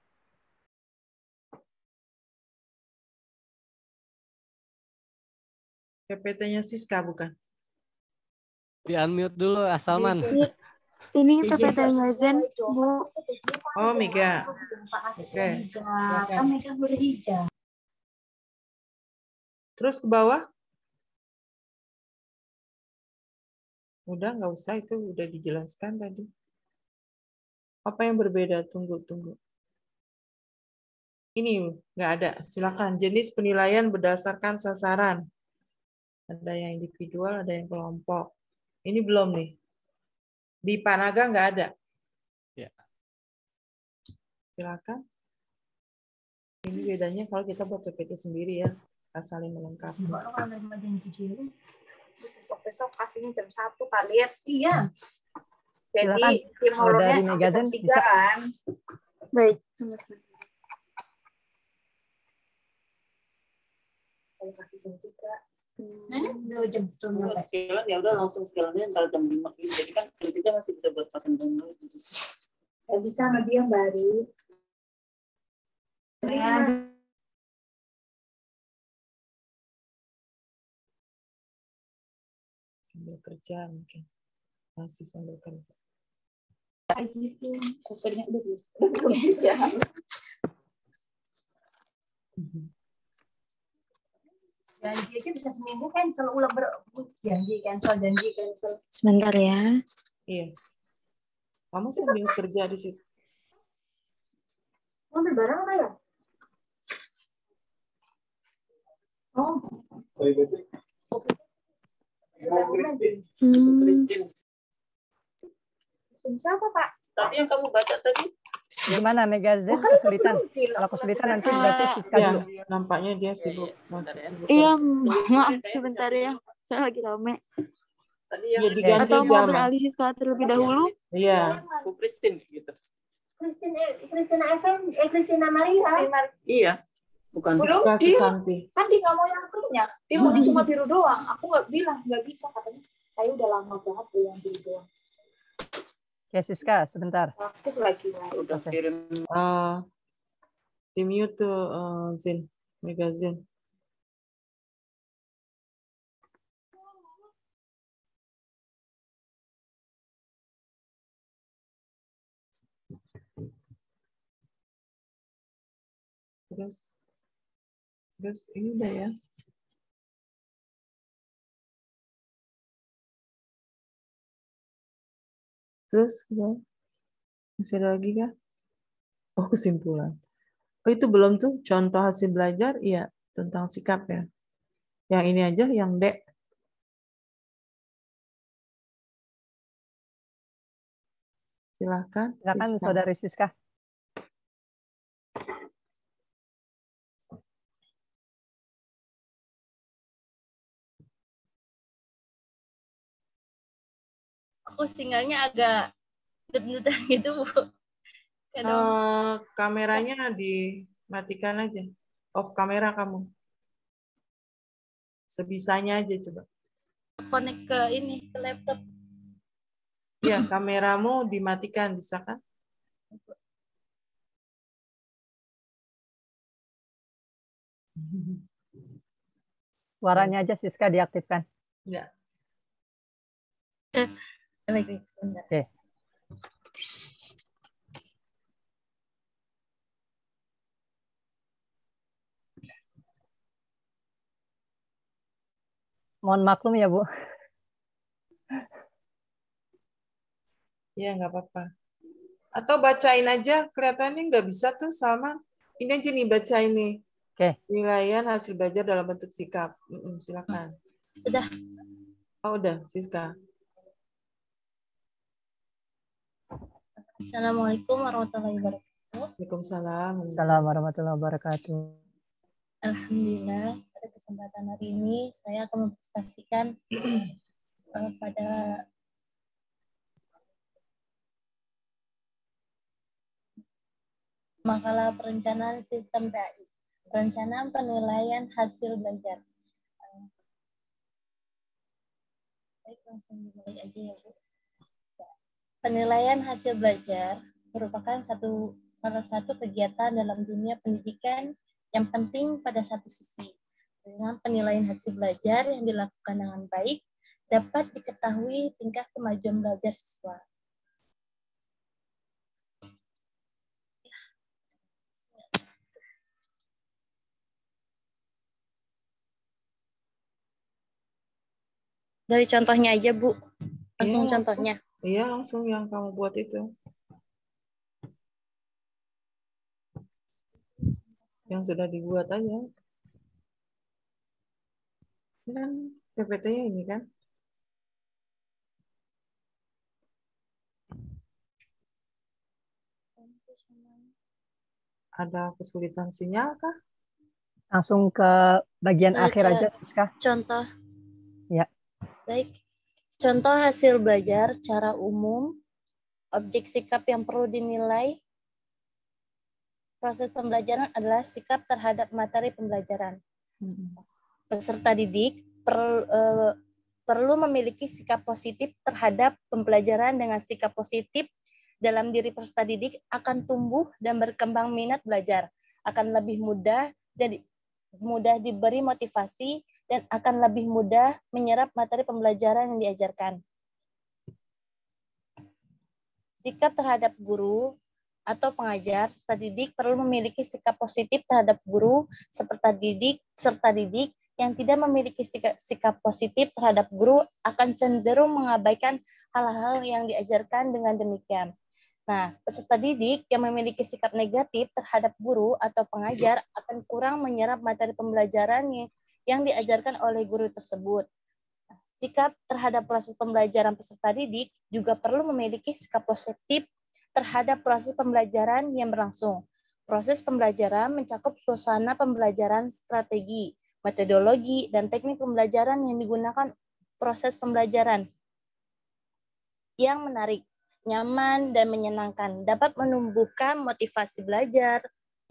PPT-nya Siska bukan? Di unmute dulu, Salman. Ini PPT-nya Zen, Bu. Oh, Mega. Oke, silakan. Terus ke bawah? Udah, nggak usah. Itu udah dijelaskan tadi. Apa yang berbeda? Tunggu. Ini nggak ada. Silakan. Jenis penilaian berdasarkan sasaran. Ada yang individual, ada yang kelompok. Ini belum nih. Di Panaga nggak ada. Ya. Silakan. Ini bedanya kalau kita buat PPT sendiri ya. Kita saling melengkapi. Besok-besok kasihnya jam 1 kali ya. Iya. Jadi Silakan. timurnya Dari sampai Megazen, jam 3 bisa. kan. Baik. Kalau kasih jam 3. Udah jam sekian ya udah langsung sekiannya kalau jam 5 gitu. Jadi kan jam 3 masih bisa buat pasang dulu. Gak bisa sama dia baru. Sambil kerja mungkin. Masih sambil kerja. Supirnya udah belum. Janji aja bisa seminggu cancel ulang janji cancel. Sebentar ya. Iya. Kamu sambil kerja di situ. Mau ambil barang apa ya? Oh. Siapa Pak? Tapi yang kamu baca tadi Gimana Megazen kesulitan? Kalau kesulitan nanti berarti Siska Ya, dulu. nampaknya dia sibuk. Masih sibuk. Iya, maaf sebentar ya. Saya lagi rame. tadi yang Iya, diganti Atau mau jam. beralih Siska terlebih dahulu? Iya. Bu Christine gitu. Kristina Maria. Iya. Bukan. Belum Siska dia. Susanti. Kan dia nggak mau yang punya. Dia maunya cuma biru doang. Aku nggak bilang nggak bisa katanya. Saya udah lama banget tuh yang biru doang. Oke Siska, sebentar. Aktif lagi. Udah kirim. Di mute tuh Zin. Megazin. Terus ini udah ya. Terus udah. Masih ada lagi kah? Oh, kesimpulan. Oh, itu belum tuh contoh hasil belajar, iya, tentang sikap ya. Yang ini aja, yang D. Silakan. Silakan Siska. Saudari Siska. Aku sinyalnya agak dut-dutan gitu, Bu. Kameranya dimatikan aja. Off kamera kamu. Sebisanya aja coba. Connect ke ini, ke laptop. Ya, kameramu dimatikan, bisa kan? Suaranya aja Siska diaktifkan. Ya. Baik, sebentar. Oke. Mohon maklum ya, Bu. Ya, nggak apa-apa. Atau bacain aja, kelihatannya nggak bisa tuh sama. Ini aja nih, baca ini. Oke. Penilaian hasil belajar dalam bentuk sikap. Silakan. Sudah. Oh, udah, Siska. Assalamualaikum warahmatullahi wabarakatuh. Waalaikumsalam. Assalamualaikum warahmatullahi wabarakatuh. Alhamdulillah, pada kesempatan hari ini saya akan mempresentasikan pada makalah perencanaan sistem PAI, perencanaan penilaian hasil belajar. Baik, langsung dimulai aja ya, Bu. Penilaian hasil belajar merupakan salah satu kegiatan dalam dunia pendidikan yang penting pada satu sisi. Dengan penilaian hasil belajar yang dilakukan dengan baik, dapat diketahui tingkat kemajuan belajar siswa. Dari contohnya aja, Bu. Langsung contohnya. Iya, langsung yang kamu buat itu. Yang sudah dibuat aja. Ini kan PPT-nya ini kan. Ada kesulitan sinyal kah? Langsung ke bagian akhir aja, Siska. Contoh. Ya. Baik. Contoh hasil belajar secara umum, objek sikap yang perlu dinilai. Proses pembelajaran adalah sikap terhadap materi pembelajaran. Peserta didik perlu memiliki sikap positif terhadap pembelajaran. Dengan sikap positif dalam diri peserta didik akan tumbuh dan berkembang minat belajar, akan lebih mudah diberi motivasi, dan akan lebih mudah menyerap materi pembelajaran yang diajarkan. Sikap terhadap guru atau pengajar, peserta didik perlu memiliki sikap positif terhadap guru serta didik yang tidak memiliki sikap positif terhadap guru akan cenderung mengabaikan hal-hal yang diajarkan. Dengan demikian, peserta didik yang memiliki sikap negatif terhadap guru atau pengajar akan kurang menyerap materi pembelajaran yang diajarkan oleh guru tersebut. Sikap terhadap proses pembelajaran peserta didik juga perlu memiliki sikap positif terhadap proses pembelajaran yang berlangsung. Proses pembelajaran mencakup suasana pembelajaran, strategi, metodologi, dan teknik pembelajaran yang digunakan. Proses pembelajaran yang menarik, nyaman, dan menyenangkan dapat menumbuhkan motivasi belajar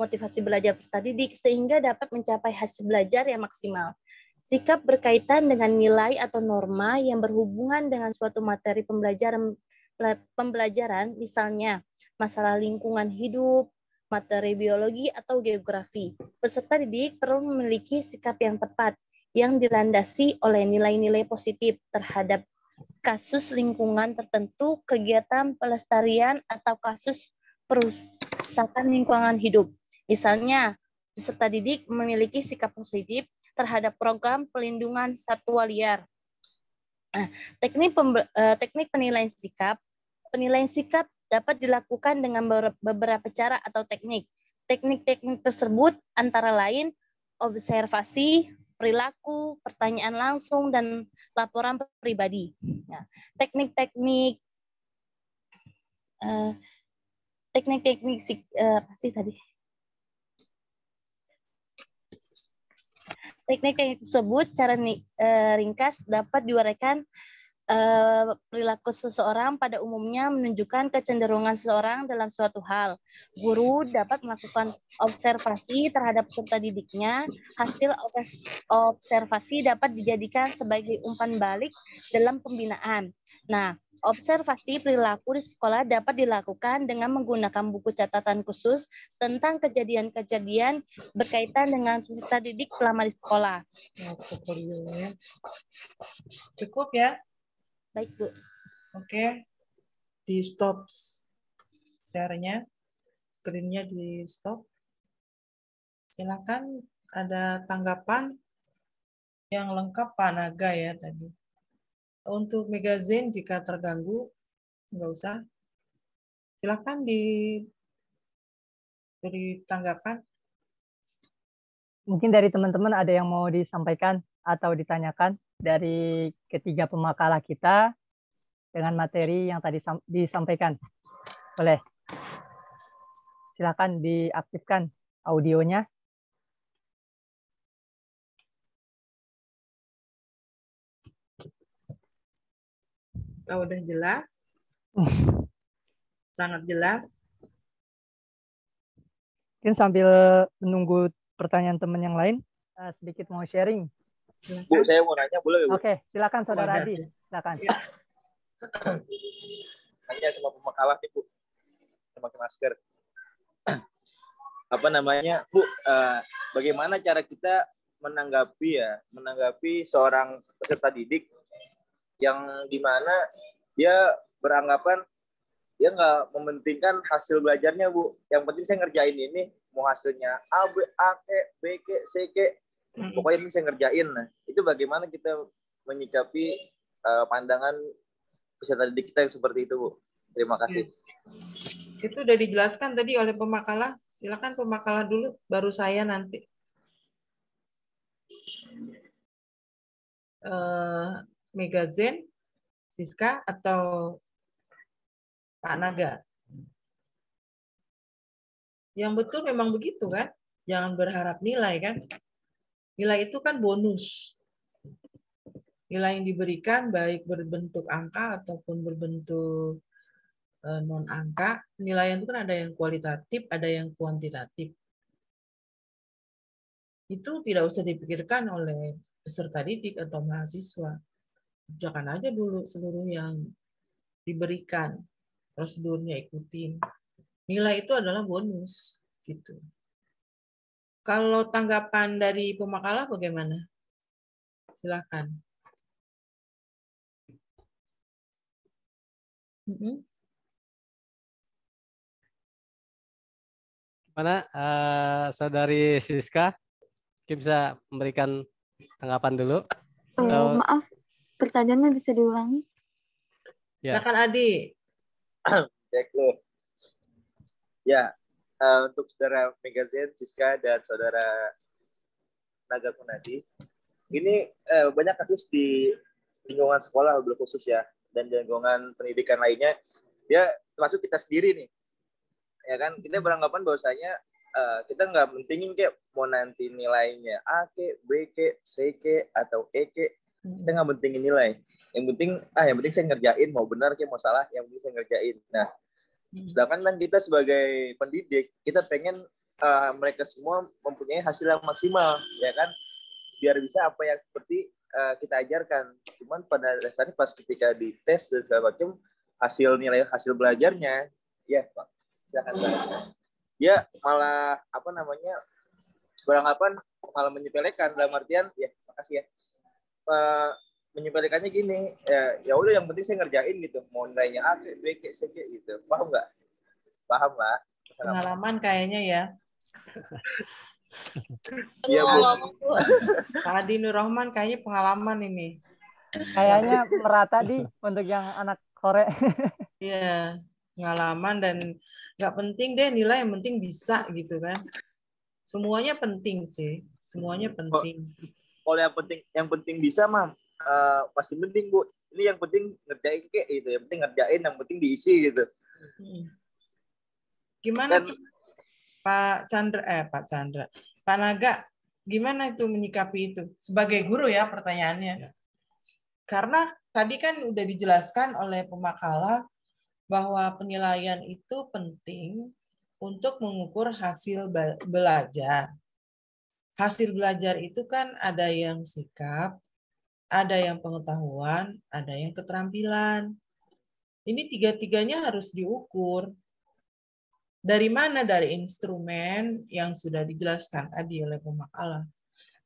peserta didik sehingga dapat mencapai hasil belajar yang maksimal. Sikap berkaitan dengan nilai atau norma yang berhubungan dengan suatu materi pembelajaran, misalnya masalah lingkungan hidup, materi biologi, atau geografi. Peserta didik perlu memiliki sikap yang tepat yang dilandasi oleh nilai-nilai positif terhadap kasus lingkungan tertentu, kegiatan pelestarian, atau kasus perusakan lingkungan hidup. Misalnya, peserta didik memiliki sikap positif terhadap program pelindungan satwa liar. Teknik penilaian sikap. Penilaian sikap dapat dilakukan dengan beberapa cara atau teknik. Teknik-teknik tersebut antara lain observasi, perilaku, pertanyaan langsung, dan laporan pribadi. Teknik-teknik apa sih tadi? Teknik-teknik tersebut secara ringkas dapat diuraikan. Perilaku seseorang pada umumnya menunjukkan kecenderungan seseorang dalam suatu hal. Guru dapat melakukan observasi terhadap peserta didiknya. Hasil observasi dapat dijadikan sebagai umpan balik dalam pembinaan. Observasi perilaku di sekolah dapat dilakukan dengan menggunakan buku catatan khusus tentang kejadian-kejadian berkaitan dengan peserta didik selama di sekolah. Cukup ya? Baik, Bu. Oke. Di stop share-nya. Screen-nya di stop. Silakan, ada tanggapan yang lengkap Pak Naga ya tadi. Untuk magazine jika terganggu, nggak usah. Silakan diberi tanggapan. Mungkin dari teman-teman ada yang mau disampaikan atau ditanyakan dari ketiga pemakalah kita dengan materi yang tadi disampaikan. Boleh. Silakan diaktifkan audionya. Udah jelas? Sangat jelas. Mungkin sambil menunggu pertanyaan teman yang lain, sedikit mau sharing. Silakan. Bu, saya mau nanya, boleh Bu? Oke, silakan Saudara Boleh. Adi. Silakan. Nanya sama pemakalah nih Bu, pakai masker. Apa namanya, Bu? Bagaimana cara kita menanggapi seorang peserta didik yang dimana dia beranggapan dia nggak mementingkan hasil belajarnya, Bu. Yang penting saya ngerjain ini, mau hasilnya A, B, B, C, pokoknya ini saya ngerjain. Nah, itu bagaimana kita menyikapi pandangan peserta didik kita yang seperti itu, Bu? Terima kasih. Itu udah dijelaskan tadi oleh pemakalah. Silakan pemakalah dulu, baru saya nanti. Megazen, Siska, atau Pak Naga? Yang betul memang begitu kan? Jangan berharap nilai kan? Nilai itu kan bonus. Nilai yang diberikan baik berbentuk angka ataupun berbentuk non angka. Nilai itu kan ada yang kualitatif, ada yang kuantitatif. Itu tidak usah dipikirkan oleh peserta didik atau mahasiswa. Kerjakan aja dulu seluruh yang diberikan. Prosedurnya ikutin. Nilai itu adalah bonus. Gitu. Kalau tanggapan dari pemakalah bagaimana? Silakan. Gimana, Saudari Siska? Kita bisa memberikan tanggapan dulu? Maaf, pertanyaannya bisa diulangi? Ya. Silakan Adi. Cek lu. Ya, untuk Saudara Megazen, Siska, dan Saudara Naga Kunadi, ini banyak kasus di lingkungan sekolah khusus ya, dan lingkungan pendidikan lainnya, ya termasuk kita sendiri nih, ya kan, kita beranggapan bahwasanya kita nggak mentingin kayak mau nanti nilainya A, B, C, atau E, kita nggak mentingin nilai. Yang penting saya ngerjain, mau benar kayak mau salah, yang penting saya ngerjain. Nah, sedangkan kan kita sebagai pendidik, kita pengen mereka semua mempunyai hasil yang maksimal, ya kan, biar bisa apa yang seperti kita ajarkan. Cuman pada dasarnya pas ketika dites dan segala macam, hasil belajarnya, ya Pak, silakan Pak. Ya malah beranggapan malah menyepelekan, dalam artian ya makasih ya, menyepelekannya gini, ya udah yang penting saya ngerjain gitu, mau nilainya A, B, C gitu, paham nggak? Paham lah. Pengalaman kayaknya ya. Iya Bu. Pak Adi Nur Rahman kayaknya pengalaman ini. Kayaknya merata untuk yang anak sore. Iya, pengalaman dan nggak penting deh nilai, yang penting bisa gitu kan. Semuanya penting sih, semuanya penting. Kalau yang penting bisa mah pasti penting Bu. Ini yang penting ngerjain kayak gitu, yang penting ngerjain, yang penting diisi gitu. Gimana tuh Pak Naga, gimana itu menyikapi itu sebagai guru ya pertanyaannya? Karena tadi kan udah dijelaskan oleh pemakalah bahwa penilaian itu penting untuk mengukur hasil belajar. Hasil belajar itu kan ada yang sikap, ada yang pengetahuan, ada yang keterampilan. Ini tiga-tiganya harus diukur. Dari mana? Dari instrumen yang sudah dijelaskan tadi oleh pemakalah.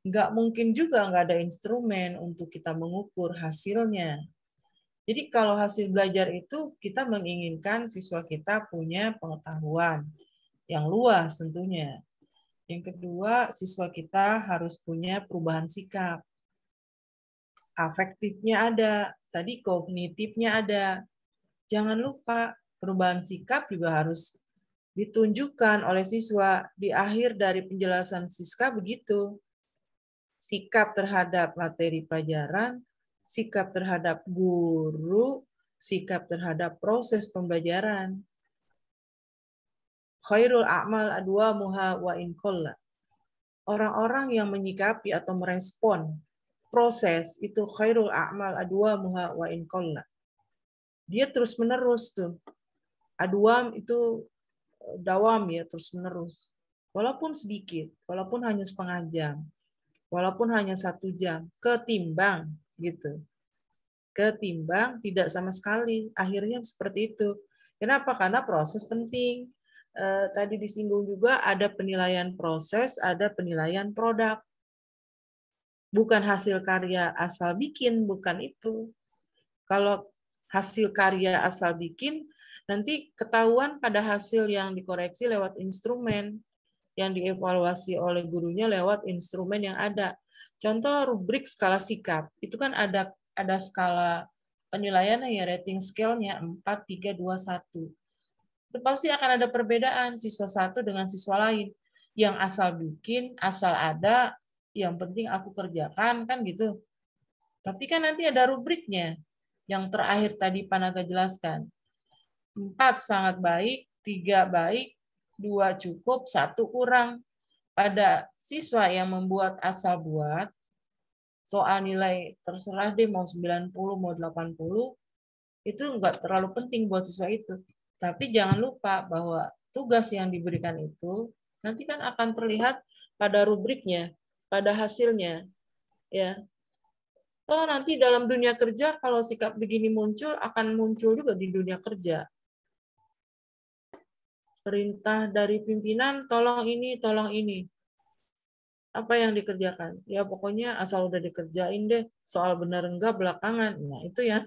Nggak mungkin juga nggak ada instrumen untuk kita mengukur hasilnya. Jadi kalau hasil belajar itu kita menginginkan siswa kita punya pengetahuan yang luas tentunya. Yang kedua, siswa kita harus punya perubahan sikap. Afektifnya ada, tadi kognitifnya ada. Jangan lupa perubahan sikap juga harus ditunjukkan oleh siswa. Di akhir dari penjelasan Siska begitu. Sikap terhadap materi pelajaran, sikap terhadap guru, sikap terhadap proses pembelajaran. Khairul a'mal adwamuha wa in qalla. Orang-orang yang menyikapi atau merespon proses itu khairul a'mal adwamuha wa in qalla. Dia terus-menerus tuh. Adwam itu dawam ya, terus-menerus. Walaupun sedikit, walaupun hanya setengah jam. walaupun hanya 1 jam, ketimbang gitu. Ketimbang tidak sama sekali. Akhirnya seperti itu. Kenapa? Karena proses penting. Tadi disinggung juga ada penilaian proses, ada penilaian produk. Bukan hasil karya asal bikin, bukan itu. Kalau hasil karya asal bikin, nanti ketahuan pada hasil yang dikoreksi lewat instrumen, yang dievaluasi oleh gurunya lewat instrumen yang ada. Contoh rubrik skala sikap, itu kan ada skala penilaian ya, rating scale-nya 4, 3, 2, 1. Itu pasti akan ada perbedaan siswa satu dengan siswa lain. Yang asal bikin, asal ada, yang penting aku kerjakan, kan gitu. Tapi kan nanti ada rubriknya. Yang terakhir tadi Panaga jelaskan. 4 sangat baik, 3 baik, 2 cukup, 1 kurang. Pada siswa yang membuat asal buat, soal nilai terserah deh mau 90, mau 80, itu enggak terlalu penting buat siswa itu. Tapi jangan lupa bahwa tugas yang diberikan itu nanti kan akan terlihat pada rubriknya, pada hasilnya. Ya. Toh nanti dalam dunia kerja kalau sikap begini muncul, akan muncul juga di dunia kerja. Perintah dari pimpinan, tolong ini, tolong ini. Apa yang dikerjakan? Ya pokoknya asal udah dikerjain deh, soal benar enggak belakangan. Nah itu yang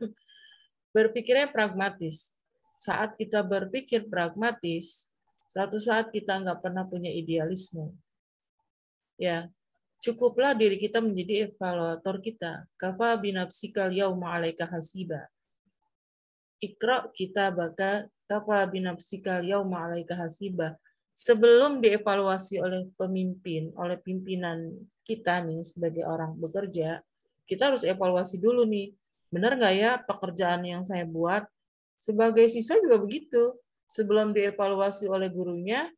berpikirnya pragmatis. Saat kita berpikir pragmatis, suatu saat kita nggak pernah punya idealisme. Ya, cukuplah diri kita menjadi evaluator kita. Kafa binafsikal yauma 'alaika hasiba. Iqra kitabaka kafa binafsikal yauma 'alaika hasiba. Sebelum dievaluasi oleh pemimpin, oleh pimpinan kita nih sebagai orang bekerja, kita harus evaluasi dulu nih. Benar nggak ya pekerjaan yang saya buat? Sebagai siswa juga begitu. Sebelum dievaluasi oleh gurunya,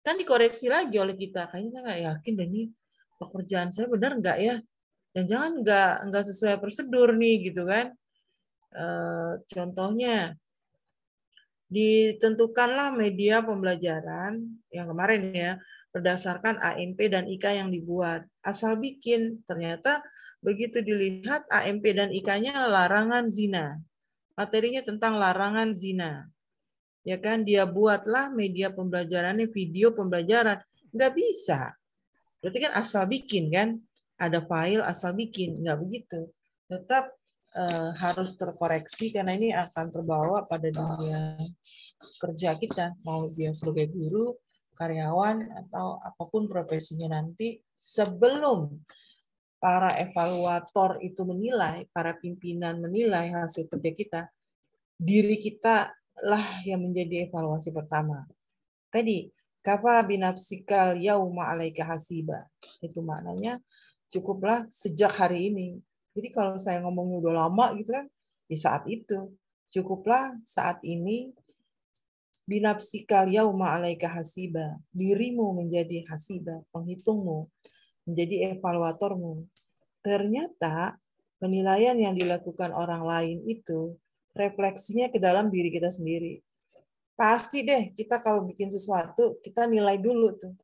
kan dikoreksi lagi oleh kita. Kayaknya nggak yakin deh nih pekerjaan saya benar nggak ya? Dan jangan nggak sesuai prosedur nih gitu kan? Contohnya ditentukanlah media pembelajaran yang kemarin ya berdasarkan AMP dan IK yang dibuat. Asal bikin, ternyata begitu dilihat AMP dan IK-nya larangan zina. Materinya tentang larangan zina. Ya kan, dia buatlah media pembelajarannya video pembelajaran. Nggak bisa. Berarti kan asal bikin kan? Ada file asal bikin. Nggak begitu. Tetap harus terkoreksi karena ini akan terbawa pada dunia kerja kita, mau dia sebagai guru, karyawan, atau apapun profesinya nanti, sebelum para evaluator itu menilai, para pimpinan menilai hasil kerja kita, diri kita lah yang menjadi evaluasi pertama. Tadi, kafa binafsikal yauma 'alaika hasiba. Itu maknanya cukuplah sejak hari ini. Jadi kalau saya ngomongnya udah lama gitu kan, di saat itu cukuplah saat ini binafsikal yauma 'alaika hasiba. Dirimu menjadi hasiba, penghitungmu, menjadi evaluatormu. Ternyata penilaian yang dilakukan orang lain itu refleksinya ke dalam diri kita sendiri. Pasti deh kita kalau bikin sesuatu, kita nilai dulu tuh.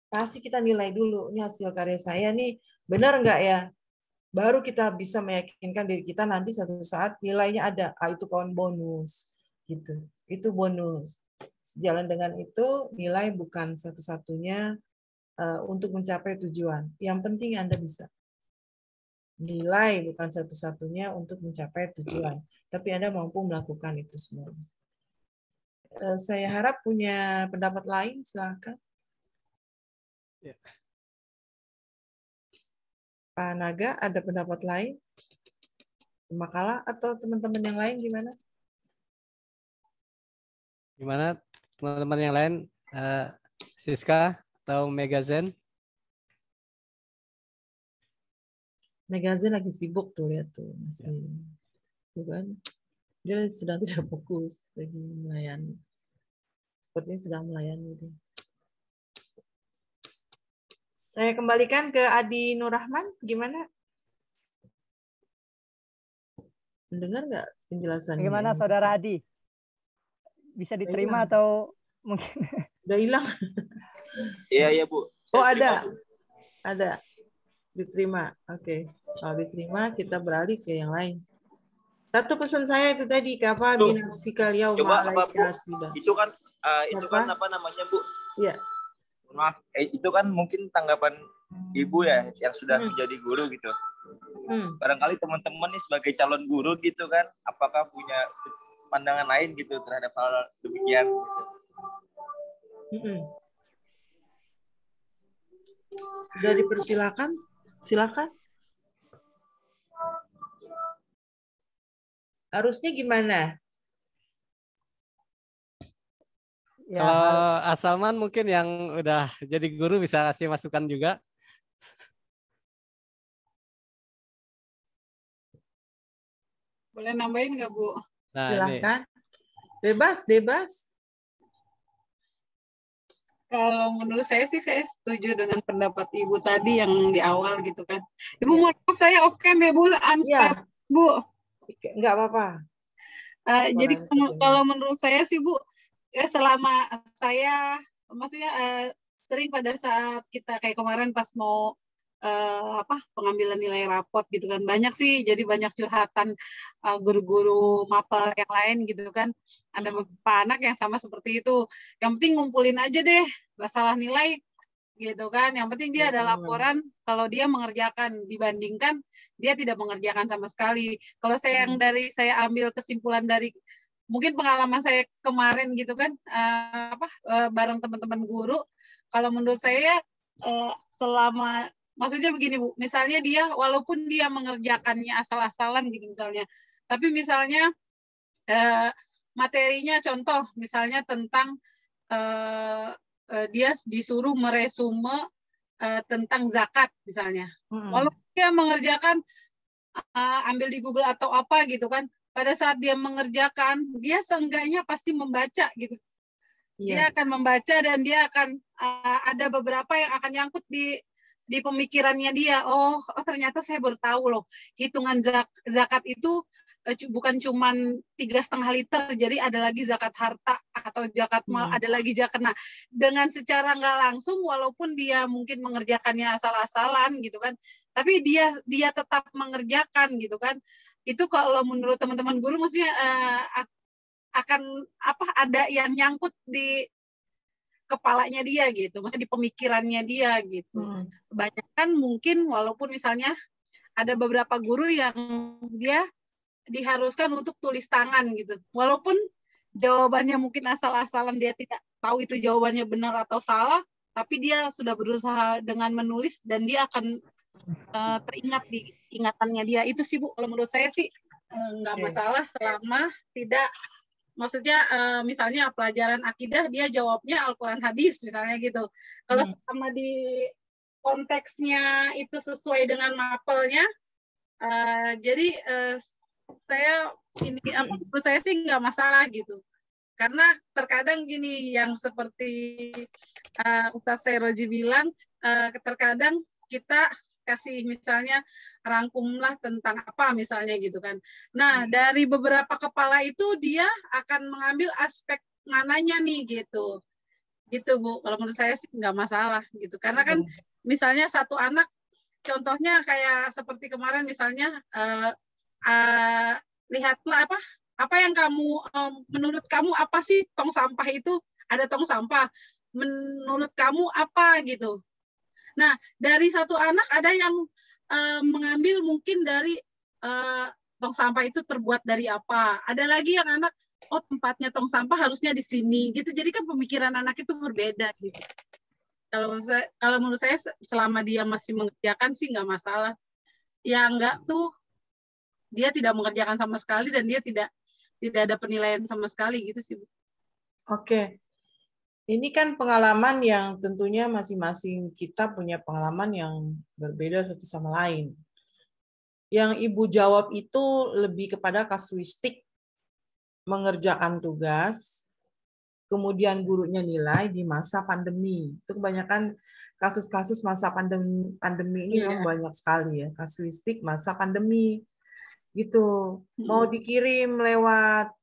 Pasti kita nilai dulu, ini hasil karya saya nih benar nggak ya? Baru kita bisa meyakinkan diri kita nanti suatu saat nilainya ada. Itu kawan bonus. Gitu. Itu bonus. Sejalan dengan itu, nilai bukan satu-satunya untuk mencapai tujuan. Yang penting Anda bisa. Nilai bukan satu-satunya untuk mencapai tujuan. Tapi Anda mampu melakukan itu semua. Saya harap punya pendapat lain, silakan. Ya. Pak Naga, ada pendapat lain? Makalah atau teman-teman yang lain gimana? Gimana teman-teman yang lain? Siska atau Megazen? Megazen lagi sibuk tuh, lihat tuh. Masih. Bukan? Dia sedang tidak fokus, lagi melayani. Sepertinya sedang melayani. Saya kembalikan ke Adi Nurrahman, gimana? Mendengar nggak penjelasannya? Bagaimana Saudara Adi? Bisa diterima atau mungkin? Udah hilang. Iya, Bu. Oh, ada. Ada. Diterima. Oke. Kalau diterima, kita beralih ke yang lain. Satu pesan saya itu tadi, kafa binafsika Coba al-yawma apa Bu? alaika hasiba. Itu kan apa namanya Bu? Iya. Maaf, itu kan mungkin tanggapan Ibu ya yang sudah menjadi guru gitu. Barangkali teman-teman nih sebagai calon guru gitu kan, apakah punya pandangan lain gitu terhadap hal demikian? Sudah dipersilakan, silakan. Harusnya gimana? Ya, Kalau Asalman mungkin yang udah jadi guru bisa kasih masukan juga. Boleh nambahin nggak, Bu? Nah, silakan. Bebas. Kalau menurut saya sih saya setuju dengan pendapat Ibu tadi yang di awal gitu kan. Ibu mohon maaf saya off cam ya Bu, unstep Bu. Enggak apa-apa. Jadi kalau menurut saya sih Bu, ya selama saya maksudnya sering pada saat kita kayak kemarin pas mau pengambilan nilai rapot gitu kan, banyak sih, jadi banyak curhatan guru-guru mapel yang lain gitu kan, ada beberapa anak yang sama seperti itu, yang penting ngumpulin aja deh masalah nilai gitu kan, yang penting dia ada laporan kalau dia mengerjakan, dibandingkan dia tidak mengerjakan sama sekali. Kalau saya yang dari saya ambil kesimpulan dari mungkin pengalaman saya kemarin gitu kan, bareng teman-teman guru, kalau menurut saya selama, maksudnya begini Bu, misalnya dia walaupun dia mengerjakannya asal-asalan gitu misalnya, tapi misalnya materinya contoh misalnya tentang dia disuruh meresume tentang zakat misalnya, walaupun dia mengerjakan ambil di Google atau apa gitu kan, pada saat dia mengerjakan, dia seenggaknya pasti membaca gitu. Dia akan membaca dan dia akan ada beberapa yang akan nyangkut di pemikirannya dia. Oh ternyata saya baru tahu loh, hitungan zakat itu bukan cuman 3,5 liter, jadi ada lagi zakat harta atau zakat mal, ada lagi zakat. Nah, dengan secara nggak langsung, walaupun dia mungkin mengerjakannya asal-asalan gitu kan, tapi dia tetap mengerjakan gitu kan. Itu kalau menurut teman-teman guru maksudnya akan ada yang nyangkut di kepalanya dia gitu, maksudnya di pemikirannya dia gitu. Kebanyakan mungkin walaupun misalnya ada beberapa guru yang dia diharuskan untuk tulis tangan gitu, walaupun jawabannya mungkin asal-asalan, dia tidak tahu itu jawabannya benar atau salah, tapi dia sudah berusaha dengan menulis dan dia akan teringat di ingatannya dia. Itu sih Bu, kalau menurut saya sih nggak masalah selama tidak, maksudnya misalnya pelajaran akidah dia jawabnya Al-Quran hadis misalnya gitu. Kalau selama di konteksnya itu sesuai dengan mapelnya, jadi saya ini menurut saya sih nggak masalah gitu. Karena terkadang gini, yang seperti Ustaz Sairoji bilang, terkadang kita kasih misalnya rangkumlah tentang apa misalnya gitu kan. Nah, dari beberapa kepala itu dia akan mengambil aspek mananya nih gitu. Gitu Bu, kalau menurut saya sih nggak masalah gitu. Karena kan misalnya satu anak, contohnya kayak seperti kemarin misalnya, lihatlah apa yang kamu menurut kamu apa sih tong sampah itu, ada tong sampah, menurut kamu apa gitu. Nah, dari satu anak ada yang mengambil mungkin dari tong sampah itu terbuat dari apa. Ada lagi yang anak, oh tempatnya tong sampah harusnya di sini gitu. Jadi kan pemikiran anak itu berbeda gitu. Kalau menurut saya selama dia masih mengerjakan sih nggak masalah. Ya enggak tuh dia tidak mengerjakan sama sekali dan dia tidak ada penilaian sama sekali gitu sih Bu. Oke. Ini kan pengalaman yang tentunya masing-masing kita punya pengalaman yang berbeda satu sama lain. Yang Ibu jawab itu lebih kepada kasuistik, mengerjakan tugas, kemudian gurunya nilai di masa pandemi. Itu kebanyakan kasus-kasus masa pandemi ini memang banyak sekali ya, kasuistik masa pandemi. Gitu. Mau dikirim lewat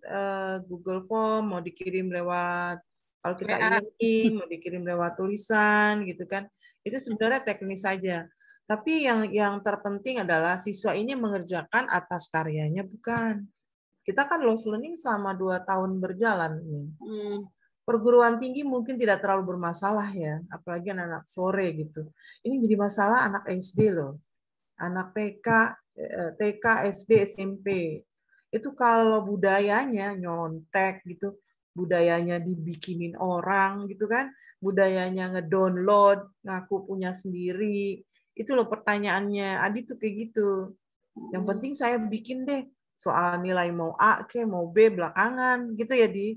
Google Form, mau dikirim lewat, kalau kita e-learning, mau dikirim lewat tulisan gitu kan. Itu sebenarnya teknis saja. Tapi yang terpenting adalah siswa ini mengerjakan atas karyanya, bukan. Kita kan lost learning selama 2 tahun berjalan. Perguruan tinggi mungkin tidak terlalu bermasalah ya, apalagi anak-anak sore gitu. Ini jadi masalah anak SD loh. Anak TK, SD, SMP. Itu kalau budayanya nyontek gitu, budayanya dibikinin orang gitu kan, budayanya ngedownload, ngaku punya sendiri. Itu loh pertanyaannya. Adi tuh kayak gitu. Yang penting saya bikin deh. Soal nilai mau A ke mau B belakangan gitu ya, Di.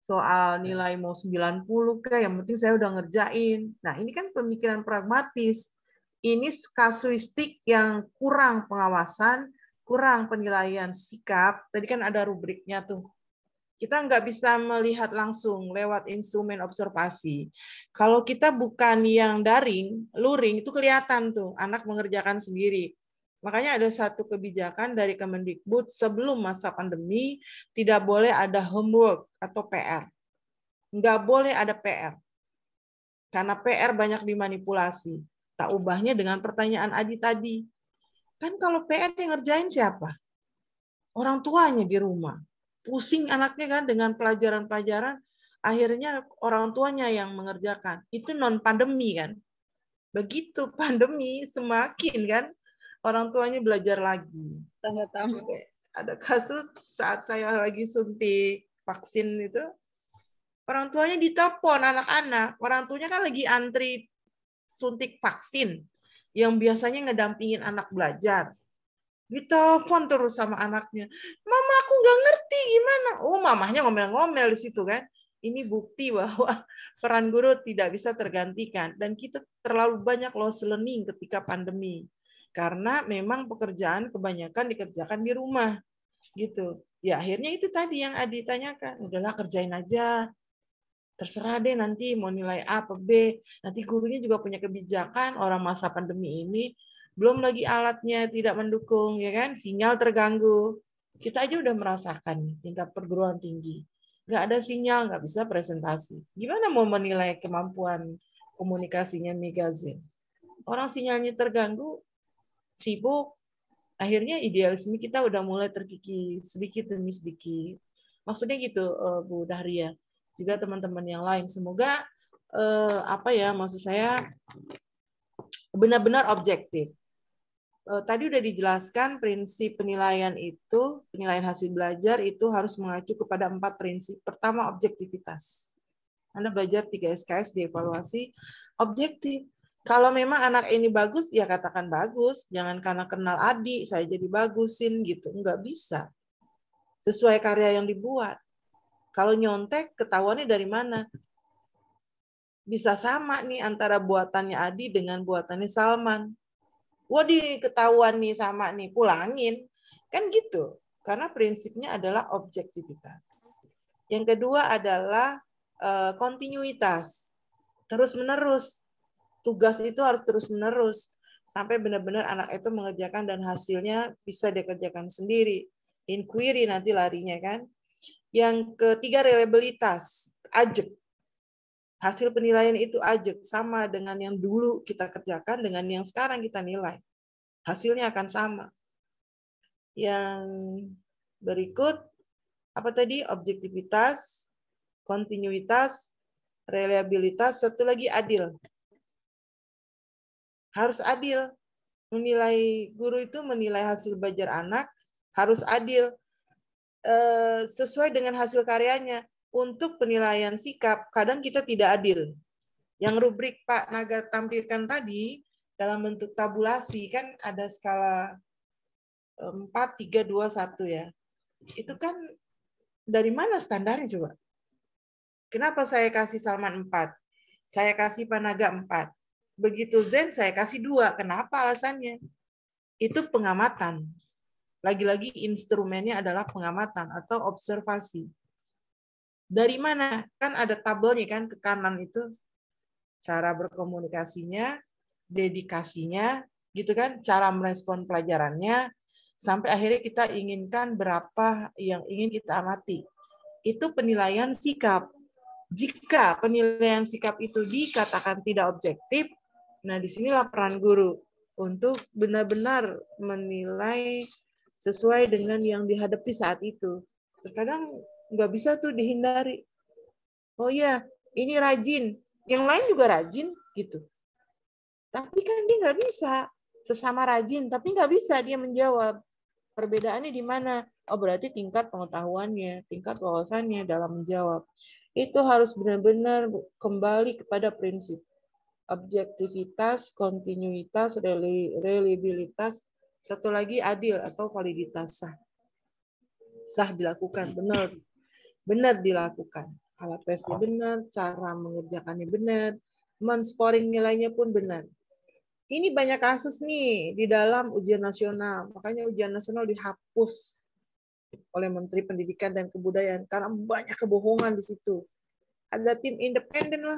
Soal nilai mau 90 ke yang penting saya udah ngerjain. Nah, ini kan pemikiran pragmatis. Ini kasuistik yang kurang pengawasan, kurang penilaian sikap. Tadi kan ada rubriknya tuh. Kita nggak bisa melihat langsung lewat instrumen observasi. Kalau kita bukan yang daring, luring, itu kelihatan tuh, anak mengerjakan sendiri. Makanya ada satu kebijakan dari Kemendikbud sebelum masa pandemi, tidak boleh ada homework atau PR. Nggak boleh ada PR. Karena PR banyak dimanipulasi. Tak ubahnya dengan pertanyaan Adi tadi. Kan kalau PR yang ngerjain siapa? Orang tuanya di rumah. Pusing anaknya kan dengan pelajaran-pelajaran, akhirnya orang tuanya yang mengerjakan. Itu non-pandemi kan. Begitu pandemi semakin kan, orang tuanya belajar lagi. Tambah-tambah. Ada kasus saat saya lagi suntik vaksin itu, orang tuanya ditelepon anak-anak. Orang tuanya kan lagi antri suntik vaksin, yang biasanya ngedampingin anak belajar. Ditelepon terus sama anaknya. Mama, aku nggak ngerti gimana. Oh, mamahnya ngomel-ngomel di situ kan. Ini bukti bahwa peran guru tidak bisa tergantikan. Dan kita terlalu banyak lost learning ketika pandemi. Karena memang pekerjaan kebanyakan dikerjakan di rumah. Gitu. Ya akhirnya itu tadi yang Adi tanyakan. Udahlah kerjain aja. Terserah deh nanti mau nilai A atau B. Nanti gurunya juga punya kebijakan orang masa pandemi ini. Belum lagi alatnya tidak mendukung, ya kan? Sinyal terganggu. Kita aja udah merasakan tingkat perguruan tinggi. Nggak ada sinyal, nggak bisa presentasi. Gimana mau menilai kemampuan komunikasinya Megazin? Orang sinyalnya terganggu, sibuk, akhirnya idealisme kita udah mulai terkikis sedikit demi sedikit. Maksudnya gitu, Bu Dahria. Juga teman-teman yang lain. Semoga maksud saya benar-benar objektif. Tadi udah dijelaskan prinsip penilaian itu, penilaian hasil belajar itu harus mengacu kepada 4 prinsip. Pertama, objektivitas. Anda belajar 3 SKS dievaluasi objektif. Kalau memang anak ini bagus, ya katakan bagus. Jangan karena kenal Adi, saya jadi bagusin gitu. Enggak bisa. Sesuai karya yang dibuat. Kalau nyontek, ketahuannya dari mana? Bisa sama nih antara buatannya Adi dengan buatannya Salman. Wah, ketahuan nih sama nih, pulangin. Kan gitu. Karena prinsipnya adalah objektivitas. Yang kedua adalah kontinuitas. Terus-menerus. Tugas itu harus terus-menerus. Sampai benar-benar anak itu mengerjakan dan hasilnya bisa dikerjakan sendiri. Inquiry nanti larinya kan. Yang ketiga, reliabilitas. Ajek. Hasil penilaian itu ajek, sama dengan yang dulu kita kerjakan dengan yang sekarang kita nilai. Hasilnya akan sama. Yang berikut, apa tadi? Objektivitas, kontinuitas, reliabilitas, satu lagi adil. Harus adil. Menilai guru itu menilai hasil belajar anak, harus adil. Sesuai dengan hasil karyanya. Untuk penilaian sikap, kadang kita tidak adil. Yang rubrik Pak Naga tampilkan tadi, dalam bentuk tabulasi, kan ada skala 4, 3, 2, 1 ya. Itu kan dari mana standarnya coba? Kenapa saya kasih Salman 4? Saya kasih Pak Naga 4. Begitu Zen, saya kasih 2. Kenapa alasannya? Itu pengamatan. Lagi-lagi instrumennya adalah pengamatan atau observasi. Dari mana? Kan ada tabelnya kan ke kanan itu. Cara berkomunikasinya, dedikasinya, gitu kan, cara merespon pelajarannya, sampai akhirnya kita inginkan berapa yang ingin kita amati. Itu penilaian sikap. Jika penilaian sikap itu dikatakan tidak objektif, Nah, disinilah peran guru untuk benar-benar menilai sesuai dengan yang dihadapi saat itu. Terkadang nggak bisa tuh dihindari. Oh ya, ini rajin, yang lain juga rajin gitu. Tapi kan dia nggak bisa sesama rajin, tapi nggak bisa dia menjawab. Perbedaannya di mana? Oh, berarti tingkat pengetahuannya, tingkat wawasannya dalam menjawab. Itu harus benar-benar kembali kepada prinsip objektivitas, kontinuitas, reliabilitas, satu lagi adil atau validitas sah. Sah dilakukan, benar dilakukan. Alat tesnya benar, cara mengerjakannya benar, men-scoring nilainya pun benar. Ini banyak kasus nih di dalam ujian nasional. Makanya ujian nasional dihapus oleh Menteri Pendidikan dan Kebudayaan karena banyak kebohongan di situ. Ada tim independen lah